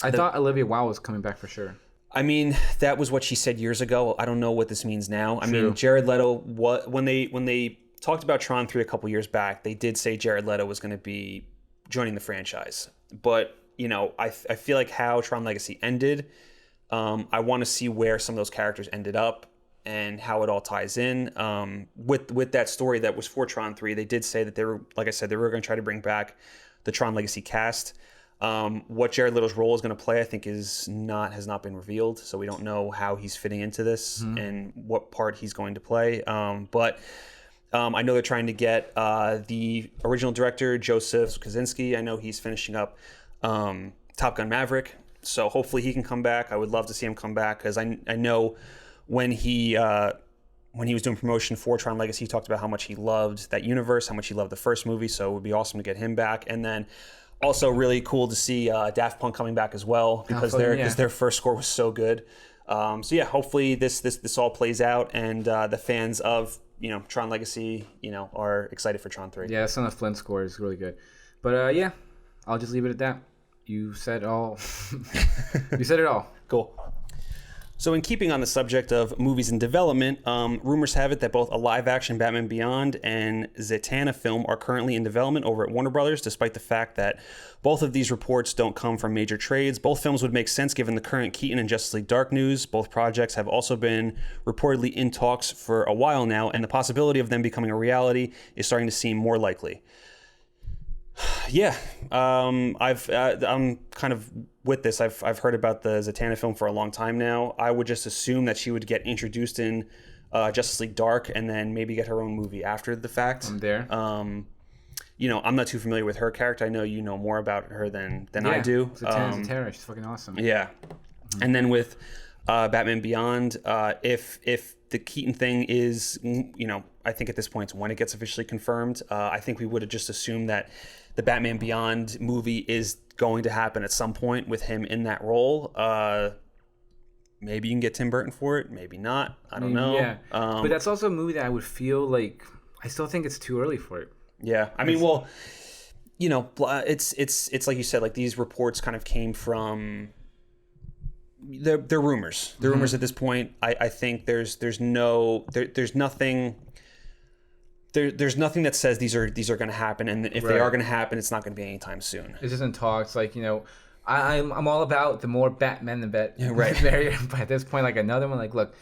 I thought Olivia Wilde was coming back for sure. I mean, that was what she said years ago. I don't know what this means now. I mean, Jared Leto, when they talked about Tron 3 a couple years back, they did say Jared Leto was going to be joining the franchise. But, you know, I feel like how Tron Legacy ended, I want to see where some of those characters ended up and how it all ties in. With that story that was for Tron 3, they did say that they were, like I said, they were going to try to bring back the Tron Legacy cast. What Jared Leto's role is going to play, I think, has not been revealed. So we don't know how he's fitting into this and what part he's going to play. But I know they're trying to get the original director, Joseph Kosinski. I know he's finishing up Top Gun Maverick. So hopefully he can come back. I would love to see him come back because I know when he was doing promotion for Tron Legacy, he talked about how much he loved that universe, how much he loved the first movie. So it would be awesome to get him back. And then also really cool to see Daft Punk coming back as well because their first score was so good. So yeah, hopefully this all plays out and the fans of Tron Legacy are excited for Tron 3. Yeah, some of the Flint score is really good. But yeah, I'll just leave it at that. You said all. You said it all. Cool. So in keeping on the subject of movies in development, rumors have it that both a live-action Batman Beyond and Zatanna Film are currently in development over at Warner Brothers, despite the fact that both of these reports don't come from major trades. Both films would make sense given the current Keaton and Justice League Dark news. Both projects have also been reportedly in talks for a while now, and the possibility of them becoming a reality is starting to seem more likely. Yeah, I'm kind of with this. I've heard about the Zatanna Film for a long time now. I would just assume that she would get introduced in Justice League Dark and then maybe get her own movie after the fact. I'm there. I'm not too familiar with her character. I know you know more about her than I do. Zatanna, she's fucking awesome. Yeah, and then with Batman Beyond, if the Keaton thing is, I think at this point when it gets officially confirmed, I think we would have just assumed that the Batman Beyond movie is going to happen at some point with him in that role. Maybe you can get Tim Burton for it, maybe not. I don't know. Yeah, but that's also a movie that I would feel like I still think it's too early for it. Yeah, I mean, well, it's like you said, like these reports kind of came from. They're rumors. They're rumors at this point. I think there's nothing. There's nothing that says these are going to happen, and if they are going to happen, it's not going to be anytime soon. It's just in talks. Like I'm all about the more Batman the better. Right. But at this point, like another one, like look,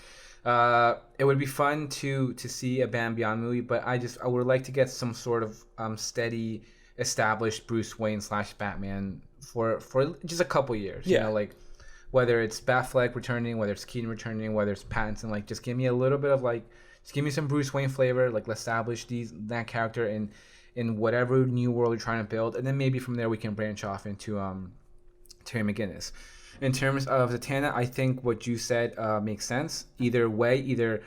it would be fun to see a Batman Beyond movie, but I would like to get some sort of steady, established Bruce Wayne / Batman for just a couple years. Yeah. Like whether it's Batfleck returning, whether it's Keaton returning, whether it's Pattinson, like just give me a little bit of just give me some Bruce Wayne flavor, like establish that character in whatever new world you're trying to build, and then maybe from there we can branch off into Terry McGinnis. In terms of Zatanna, I think what you said makes sense. Either way, either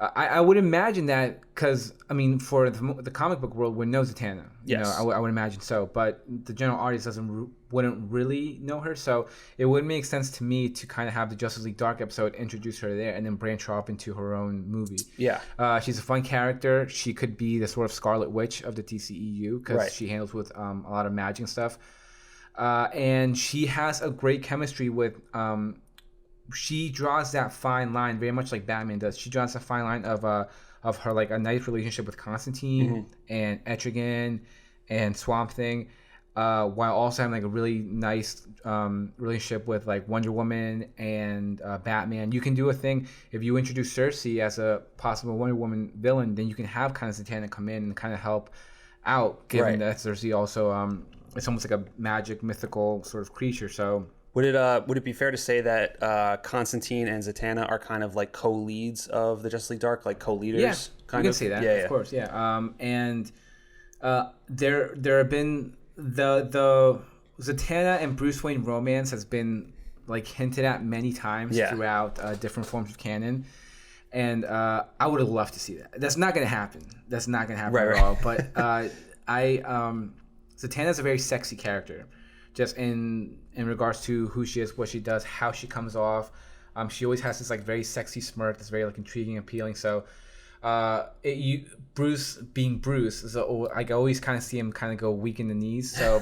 I would imagine that because, I mean, for the comic book world, would know Zatanna. Yes. I would imagine so. But the general audience wouldn't really know her. So it would make sense to me to kind of have the Justice League Dark episode introduce her there and then branch her off into her own movie. Yeah. She's a fun character. She could be the sort of Scarlet Witch of the DCEU because she handles with a lot of magic and stuff. And she has a great chemistry with... she draws that fine line very much like Batman does. She draws a fine line of her like a nice relationship with Constantine and Etrigan and Swamp Thing, while also having like a really nice relationship with like Wonder Woman and Batman. You can do a thing if you introduce Cersei as a possible Wonder Woman villain, then you can have kind of Zatanna come in and kind of help out, given that Cersei also it's almost like a magic mythical sort of creature. So. Would it be fair to say that Constantine and Zatanna are kind of like co-leads of the Justice League Dark, like co-leaders? Yeah, kind you can of? say that, of course, yeah. And there have been the Zatanna and Bruce Wayne romance has been like hinted at many times throughout different forms of canon, and I would have loved to see that. That's not going to happen. At all. But Zatanna's a very sexy character. Just in regards to who she is, what she does, how she comes off. She always has this like very sexy smirk that's very like intriguing, appealing. So Bruce being Bruce, so I always kind of see him kind of go weak in the knees. So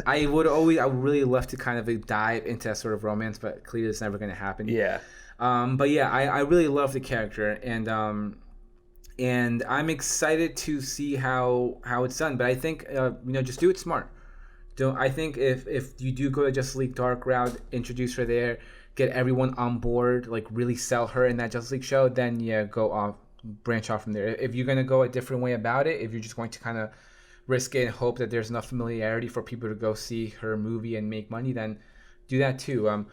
I would really love to kind of dive into that sort of romance, but clearly it's never going to happen. Yeah. But yeah, I really love the character, and I'm excited to see how it's done. But I think just do it smart. I think if you do go to Justice League Dark route, introduce her there, get everyone on board, like really sell her in that Justice League show, then go off, branch off from there. If you're gonna go a different way about it, if you're just going to kind of risk it and hope that there's enough familiarity for people to go see her movie and make money, then do that too.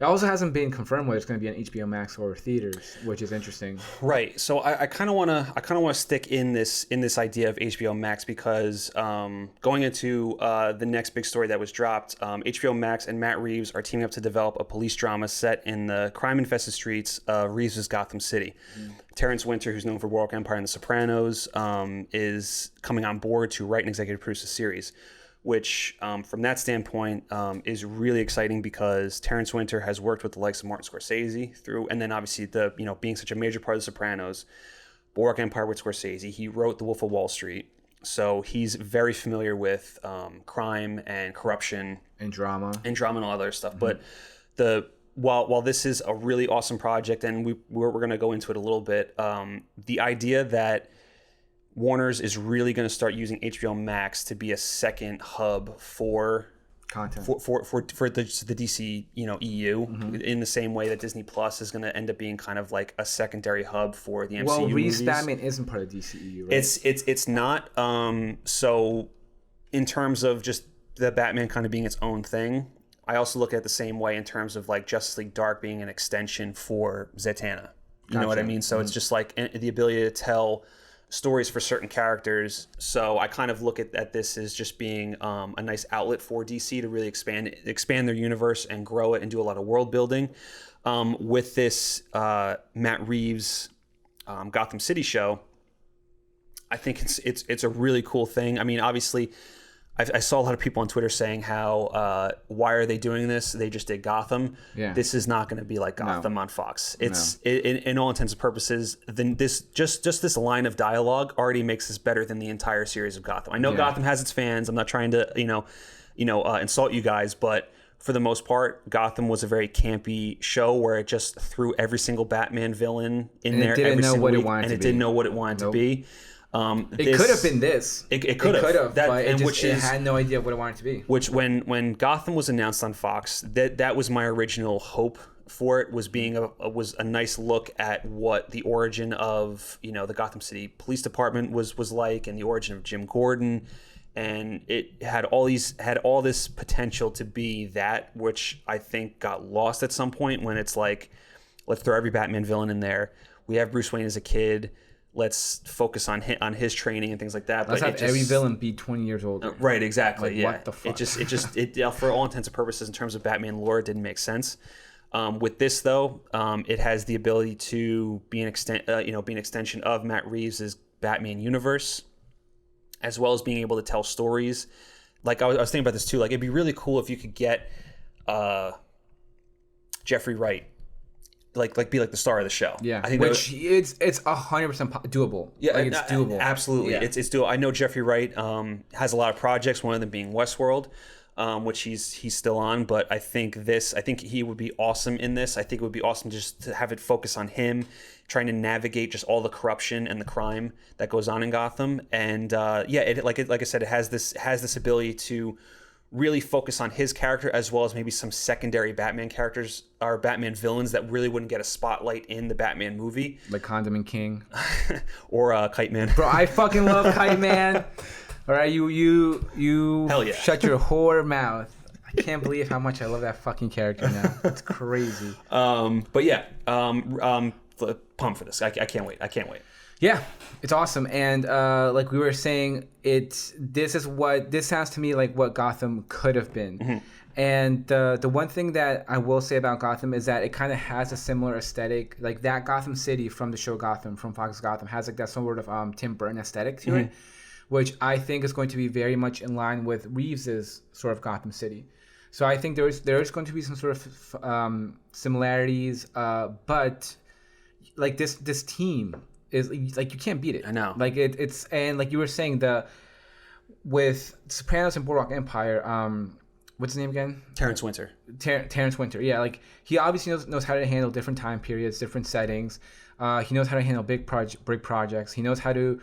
It also hasn't been confirmed whether it's going to be on HBO Max or theaters, which is interesting. Right. So I kind of want to stick in this idea of HBO Max because going into the next big story that was dropped, HBO Max and Matt Reeves are teaming up to develop a police drama set in the crime-infested streets of Reeves' Gotham City. Terence Winter, who's known for Boardwalk Empire and The Sopranos, is coming on board to write and executive produce the series, which from that standpoint is really exciting because Terence Winter has worked with the likes of Martin Scorsese and then obviously being such a major part of The Sopranos, Boardwalk Empire with Scorsese. He wrote The Wolf of Wall Street, so he's very familiar with crime and corruption and drama and all other stuff. But while this is a really awesome project, and we're going to go into it a little bit, the idea that Warner's is really going to start using HBO Max to be a second hub for content for the DC EU in the same way that Disney Plus is going to end up being kind of like a secondary hub for the MCU Reeves movies. Batman isn't part of DCEU, right? It's not. So in terms of just the Batman kind of being its own thing, I also look at it the same way in terms of like Justice League Dark being an extension for Zatanna. You know what I mean? So it's just like the ability to tell stories for certain characters. So I kind of look at this as just being a nice outlet for DC to really expand their universe and grow it and do a lot of world building. With this Matt Reeves Gotham City show, I think it's a really cool thing. I mean, obviously, I saw a lot of people on Twitter saying how why are they doing this? They just did Gotham. Yeah. This is not going to be like Gotham on Fox. In all intents and purposes, then this just this line of dialogue already makes this better than the entire series of Gotham. I know Gotham has its fans. I'm not trying to insult you guys, but for the most part, Gotham was a very campy show where it just threw every single Batman villain in there every single week, and it didn't know what it wanted to be. It could have been this. It could have, but it had no idea what it wanted to be. Which, when Gotham was announced on Fox, that was my original hope for it, was was a nice look at what the origin of the Gotham City Police Department was like, and the origin of Jim Gordon, and it had all this potential to be that, which I think got lost at some point when it's like, let's throw every Batman villain in there. We have Bruce Wayne as a kid. Let's focus on his training and things like that. Let's have every villain be 20 years old. Right, exactly. Like, yeah. What the fuck? It for all intents and purposes, in terms of Batman lore, it didn't make sense. With this though, it has the ability to be an extension of Matt Reeves' Batman universe, as well as being able to tell stories. Like I was thinking about this too. Like it'd be really cool if you could get Jeffrey Wright, like be like the star of the show. Yeah, I think which it's 100% doable. Yeah, like, it's doable. Absolutely, yeah. it's doable. I know Jeffrey Wright has a lot of projects. One of them being Westworld, which he's still on. But I think he would be awesome in this. I think it would be awesome just to have it focus on him trying to navigate just all the corruption and the crime that goes on in Gotham. And like I said, it has this ability to really focus on his character, as well as maybe some secondary Batman characters or Batman villains that really wouldn't get a spotlight in the Batman movie, like Condiment King or Kite Man. Bro, I fucking love Kite Man. All right, you Hell yeah. Shut your whore mouth. I can't believe how much I love that fucking character now. It's crazy. But yeah, pumped for this. I can't wait. Yeah, it's awesome. And like we were saying, this sounds to me like what Gotham could have been. Mm-hmm. And the one thing that I will say about Gotham is that it kind of has a similar aesthetic. Like that Gotham City from the show Gotham, from Fox Gotham, has like that sort of Tim Burton aesthetic to it, which I think is going to be very much in line with Reeves's sort of Gotham City. So I think there's going to be some sort of similarities, but like this team is like you can't beat it. I know. Like it's and like you were saying with Sopranos and Boardwalk Empire, what's his name again? Terence Winter. Terence Winter. Yeah, like he obviously knows how to handle different time periods, different settings. He knows how to handle big projects. He knows how to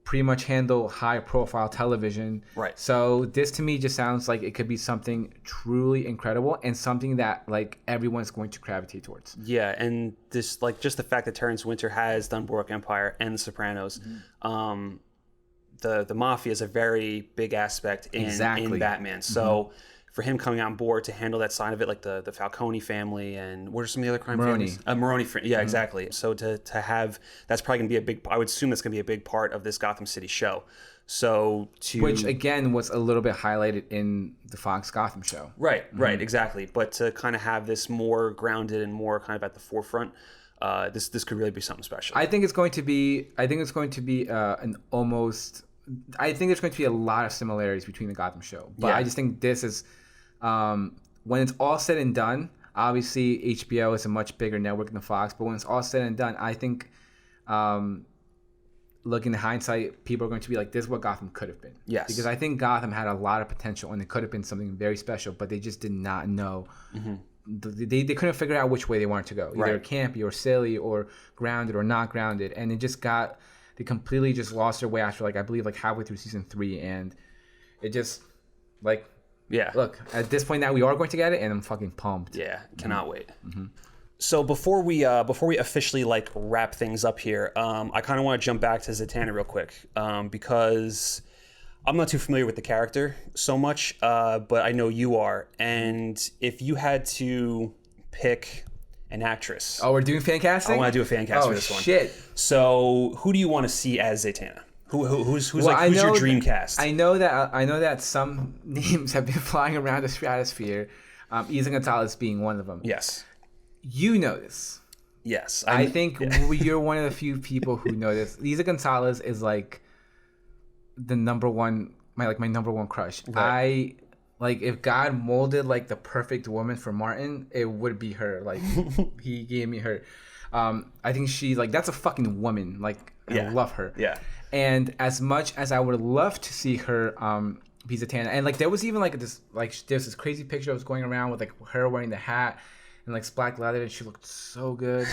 pretty much handle high profile television. Right. So this to me just sounds like it could be something truly incredible and something that like everyone's going to gravitate towards. Yeah, and this like just the fact that Terence Winter has done Boardwalk Empire and The Sopranos, the mafia is a very big aspect in Batman. So for him coming on board to handle that side of it, like the Falcone family and what are some of the other crime families? Morricone. Yeah, exactly. So to have, that's probably going to be a big, I would assume that's going to be a big part of this Gotham City show. So which again was a little bit highlighted in the Fox Gotham show. Right, exactly. But to kind of have this more grounded and more kind of at the forefront, this could really be something special. I think it's going to be an almost. I think there's going to be a lot of similarities between the Gotham show, but I just think this is. When it's all said and done, obviously HBO is a much bigger network than Fox, but when it's all said and done, I think, looking in hindsight, people are going to be like, this is what Gotham could have been. Yes. Because I think Gotham had a lot of potential and it could have been something very special, but they just did not know. They couldn't figure out which way they wanted to go. Either campy or silly or grounded or not grounded. And it just they completely just lost their way after, like, I believe, like halfway through season 3. And it just, like... Yeah. Look, at this point now we are going to get it, and I'm fucking pumped. Yeah, cannot wait. So before we officially like wrap things up here, I kind of want to jump back to Zatanna real quick, because I'm not too familiar with the character so much, but I know you are. And if you had to pick an actress, we're doing fan casting. I want to do a fan cast for this one. Shit. So who do you want to see as Zatanna? Who's your dream cast? I know that some names have been flying around the stratosphere. Isa Gonzalez being one of them. Yes. You know this. Yes. I think you're one of the few people who know this. Isa Gonzalez is like the number one, my number one crush. Right. If God molded like the perfect woman for Martin, it would be her. Like he gave me her. I think she that's a fucking woman. Like I love her. Yeah. And as much as I would love to see her be Zatanna, and there was even there's this crazy picture that was going around with her wearing the hat and black leather, and she looked so good.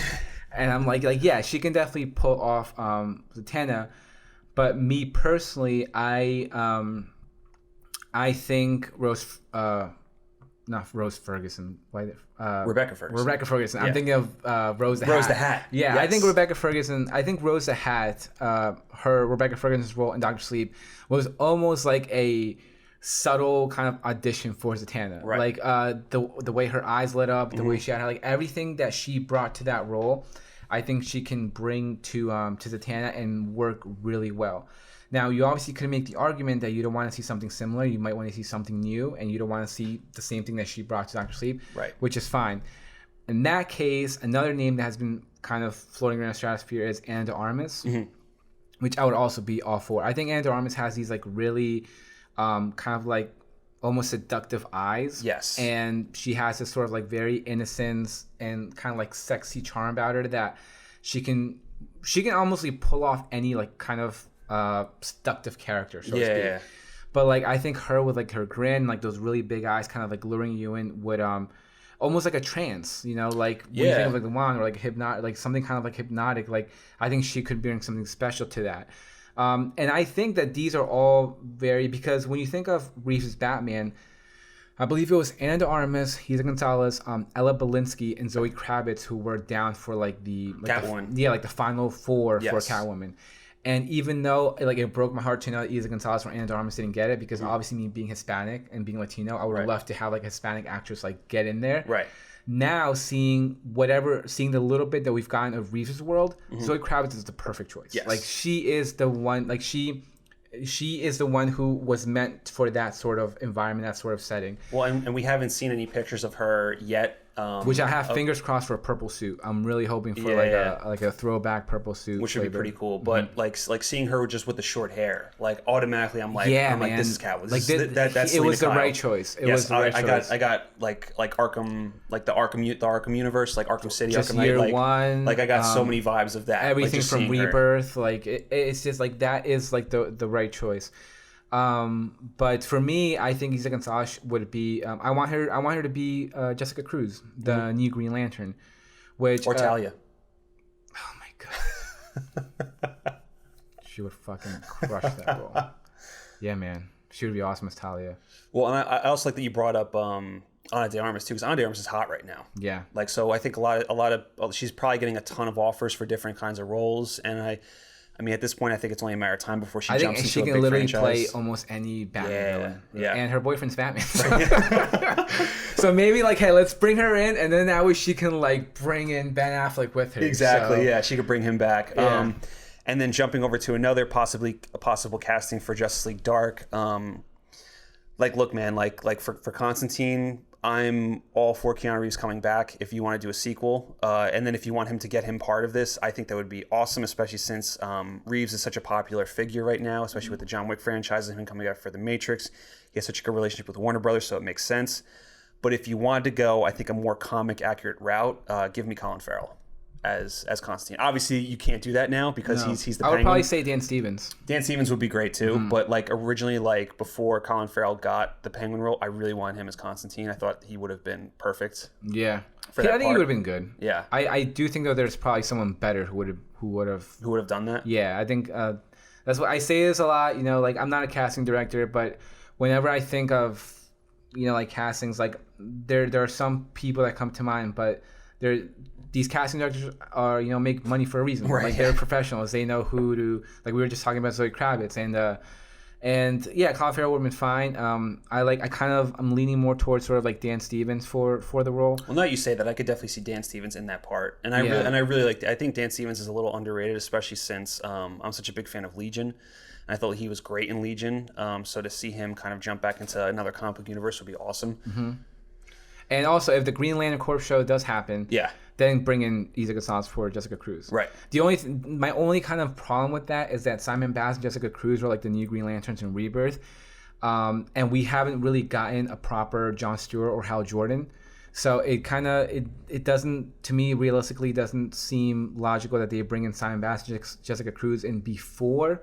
And I'm yeah, she can definitely pull off Zatanna. But me personally, I think not Rose Ferguson. Rebecca Ferguson. Rebecca Ferguson. Yeah. I'm thinking of Rose the Hat. Rose the Hat. Yeah, yes. I think Rebecca Ferguson. I think Rose the Hat. Rebecca Ferguson's role in Doctor Sleep was almost like a subtle kind of audition for Zatanna. Right. The way her eyes lit up, the way she had everything that she brought to that role. I think she can bring to Zatanna and work really well. Now, you obviously could make the argument that you don't want to see something similar. You might want to see something new, and you don't want to see the same thing that she brought to Dr. Sleep, right? Which is fine. In that case, another name that has been kind of floating around the stratosphere is Ana de Armas, which I would also be all for. I think Ana de Armas has these like really kind of like almost seductive eyes. Yes. And she has this sort of like very innocence and kind of like sexy charm about her that she can almost like pull off any like kind of seductive character, so to speak. Yeah. But like I think her with like her grin, like those really big eyes kind of like luring you in would almost like a trance, you know, like when you think of like the wand or like hypnotic, like something kind of like hypnotic, like I think she could bring something special to that. And I think that these are all because when you think of Reeves' Batman, I believe it was Ana de Armas, Isa Gonzalez, Ella Balinski, and Zoe Kravitz who were down for like the Catwoman. Like the final four for Catwoman. And even though like it broke my heart to know that Isa Gonzalez or Ana de Armas didn't get it, because obviously me being Hispanic and being Latino, I would have loved to have like a Hispanic actress like get in there. Right. Now seeing the little bit that we've gotten of Reeves' world, Zoe Kravitz is the perfect choice. Yes. Like she is the one. Like she is the one who was meant for that sort of environment, that sort of setting. Well, and we haven't seen any pictures of her yet. Which I have fingers crossed for a purple suit. I'm really hoping for a throwback purple suit, which would be pretty cool. But like seeing her just with the short hair, like automatically I'm like, this is Catwoman. That's it Selena was the Kyle. right choice. It was the right choice. I got like Arkham, like the Arkham universe, like Arkham City, just Arkham year Knight, one. Like I got so many vibes of that. Everything like, from Rebirth, like it's just like that is like the right choice. But for me, I think Isa Gonzalez would be. I want her to be Jessica Cruz, the new Green Lantern, or Talia. Oh my god, she would fucking crush that role. Yeah, man, she would be awesome as Talia. Well, and I also like that you brought up Ana de Armas too, because Ana de Armas is hot right now. Yeah. Like so, I think a lot of she's probably getting a ton of offers for different kinds of roles, and I mean, at this point, I think it's only a matter of time before she jumps into a big franchise. I think she can literally play almost any Batman villain. Yeah. And her boyfriend's Batman. So maybe like, hey, let's bring her in, and then that way she can like bring in Ben Affleck with her. Exactly. So, yeah, she could bring him back. Yeah. And then jumping over to another possible casting for Justice League Dark. Like, look, man, like for Constantine, I'm all for Keanu Reeves coming back if you want to do a sequel. And then if you want him to get him part of this, I think that would be awesome, especially since Reeves is such a popular figure right now, especially with the John Wick franchise and him coming out for The Matrix. He has such a good relationship with Warner Brothers, so it makes sense. But if you wanted to go, I think, a more comic accurate route, give me Colin Farrell as Constantine. Obviously, you can't do that now because he's the Penguin. I would probably say Dan Stevens. Dan Stevens would be great too, but like originally, like before Colin Farrell got the Penguin role, I really wanted him as Constantine. I thought he would have been perfect. Yeah, I think he would have been good. Yeah, I do think though there's probably someone better who would have done that. Yeah, I think that's what I say this a lot. You know, like I'm not a casting director, but whenever I think of like castings, like there are some people that come to mind, but these casting directors are, make money for a reason. Right. Like they're professionals. They know who to, like we were just talking about Zoe Kravitz and yeah, Colin Farrell would have been fine. I'm leaning more towards sort of like Dan Stevens for the role. Well, now you say that, I could definitely see Dan Stevens in that part. And I really like, I think Dan Stevens is a little underrated, especially since I'm such a big fan of Legion. And I thought he was great in Legion. So to see him kind of jump back into another comic book universe would be awesome. Mm-hmm. And also, if the Green Lantern Corps show does happen, then bring in Isa Gonzalez for Jessica Cruz. Right. My only kind of problem with that is that Simon Bass and Jessica Cruz are like the new Green Lanterns in Rebirth, and we haven't really gotten a proper Jon Stewart or Hal Jordan. So it kind of it doesn't, to me, realistically doesn't seem logical that they bring in Simon Bass and Jessica Cruz in before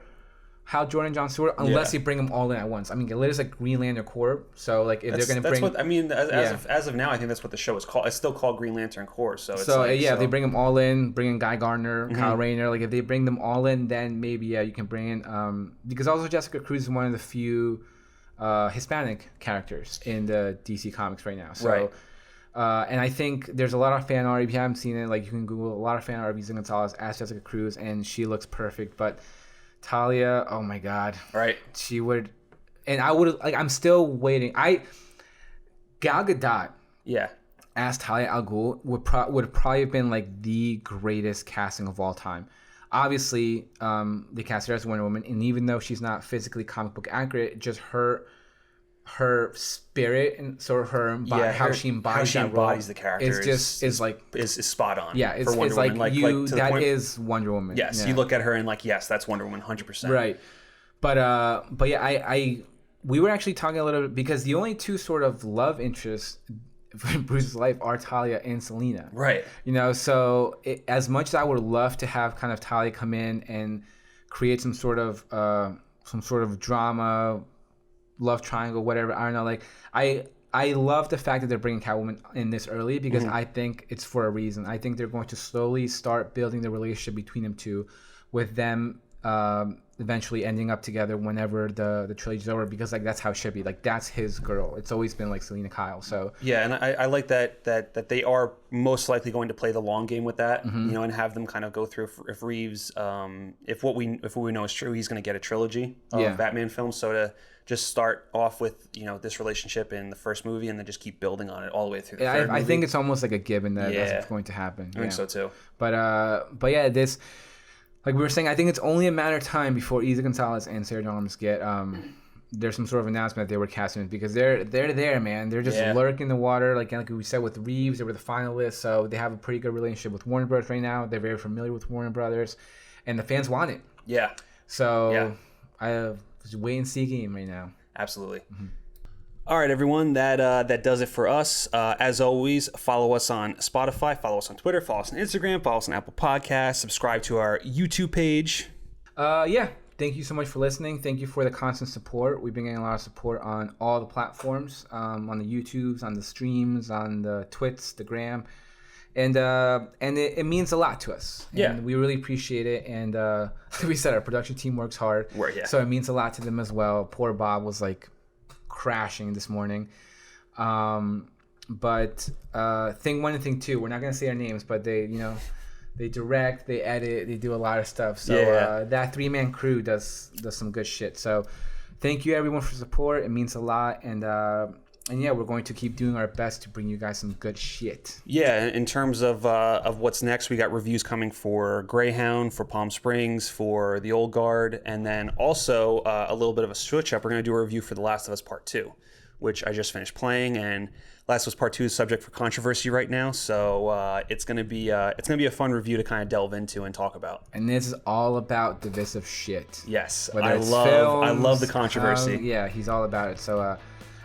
Hal Jordan, Jon Stewart, unless they bring them all in at once. I mean, it is like Green Lantern Corps, so like if they're going to bring, that's what I mean. As of now, I think that's what the show is called. It's still called Green Lantern Corps. So if they bring them all in, bring in Guy Gardner, Kyle Rayner. Like if they bring them all in, then maybe you can bring in because also Jessica Cruz is one of the few Hispanic characters in the DC comics right now. So, right. And I think there's a lot of fan art. If you haven't seen it, like you can Google a lot of fan art of Isa Gonzalez as Jessica Cruz, and she looks perfect. But Talia, oh my god, right? She would, and I would like. I'm still waiting. Gal Gadot, as Talia al Ghul would probably have been like the greatest casting of all time. Obviously, they cast her as Wonder Woman, and even though she's not physically comic book accurate, just her spirit and sort of how she embodies the character is spot on. Yeah, it's like that is Wonder Woman. Yes, yeah. You look at her and like, yes, that's Wonder Woman, 100%. Right, but yeah, we were actually talking a little bit because the only two sort of love interests in Bruce's life are Talia and Selena. Right. You know, so as much as I would love to have kind of Talia come in and create some sort of drama, love triangle, whatever, I don't know. Like I love the fact that they're bringing Catwoman in this early because I think it's for a reason. I think they're going to slowly start building the relationship between them two, with them eventually ending up together whenever the trilogy's over, because like that's how it should be. Like that's his girl. It's always been like Selena Kyle. So yeah, and I like that they are most likely going to play the long game with that, you know, and have them kind of go through if Reeves, if what we know is true, he's going to get a trilogy of Batman films. So to just start off with, you know, this relationship in the first movie and then just keep building on it all the way through the third movie. I think it's almost like a given that that's what's going to happen. I think so too. But yeah, this, like we were saying, I think it's only a matter of time before Isa Gonzalez and Sarah Dawn Armas get there's some sort of announcement that they were casting it, because they're there, man. They're just lurking the water. Like we said with Reeves, they were the finalists, so they have a pretty good relationship with Warner Brothers right now. They're very familiar with Warner Brothers, and the fans want it. Yeah. So I was a wait and see game right now. Absolutely. All right, everyone. That does it for us. As always, follow us on Spotify, follow us on Twitter, follow us on Instagram, follow us on Apple Podcasts, subscribe to our YouTube page. Thank you so much for listening. Thank you for the constant support. We've been getting a lot of support on all the platforms, on the YouTubes, on the streams, on the Twits, the Gram, and it means a lot to us. And we really appreciate it. And we said our production team works hard, so it means a lot to them as well. Poor Bob was like crashing this morning. But thing one and thing two, we're not gonna say our names, but they direct, they edit, they do a lot of stuff. So that 3-man crew does some good shit. So thank you everyone for support. It means a lot. And yeah, we're going to keep doing our best to bring you guys some good shit. Yeah, in terms of what's next, we got reviews coming for Greyhound, for Palm Springs, for The Old Guard, and then also a little bit of a switch up. We're going to do a review for The Last of Us Part 2, which I just finished playing, and Last of Us Part 2 is subject for controversy right now, so it's gonna be a fun review to kind of delve into and talk about. And this is all about divisive shit. Yes, I love the controversy. He's all about it. So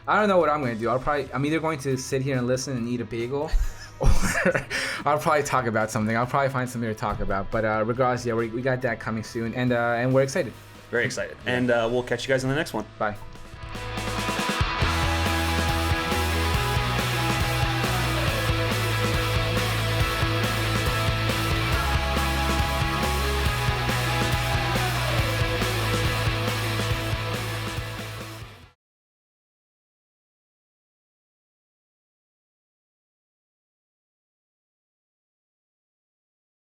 I don't know what I'm gonna do. I'm either going to sit here and listen and eat a bagel, or I'll probably talk about something. I'll probably find something to talk about. But regardless, we got that coming soon, and we're excited. Very excited. And we'll catch you guys in the next one. Bye.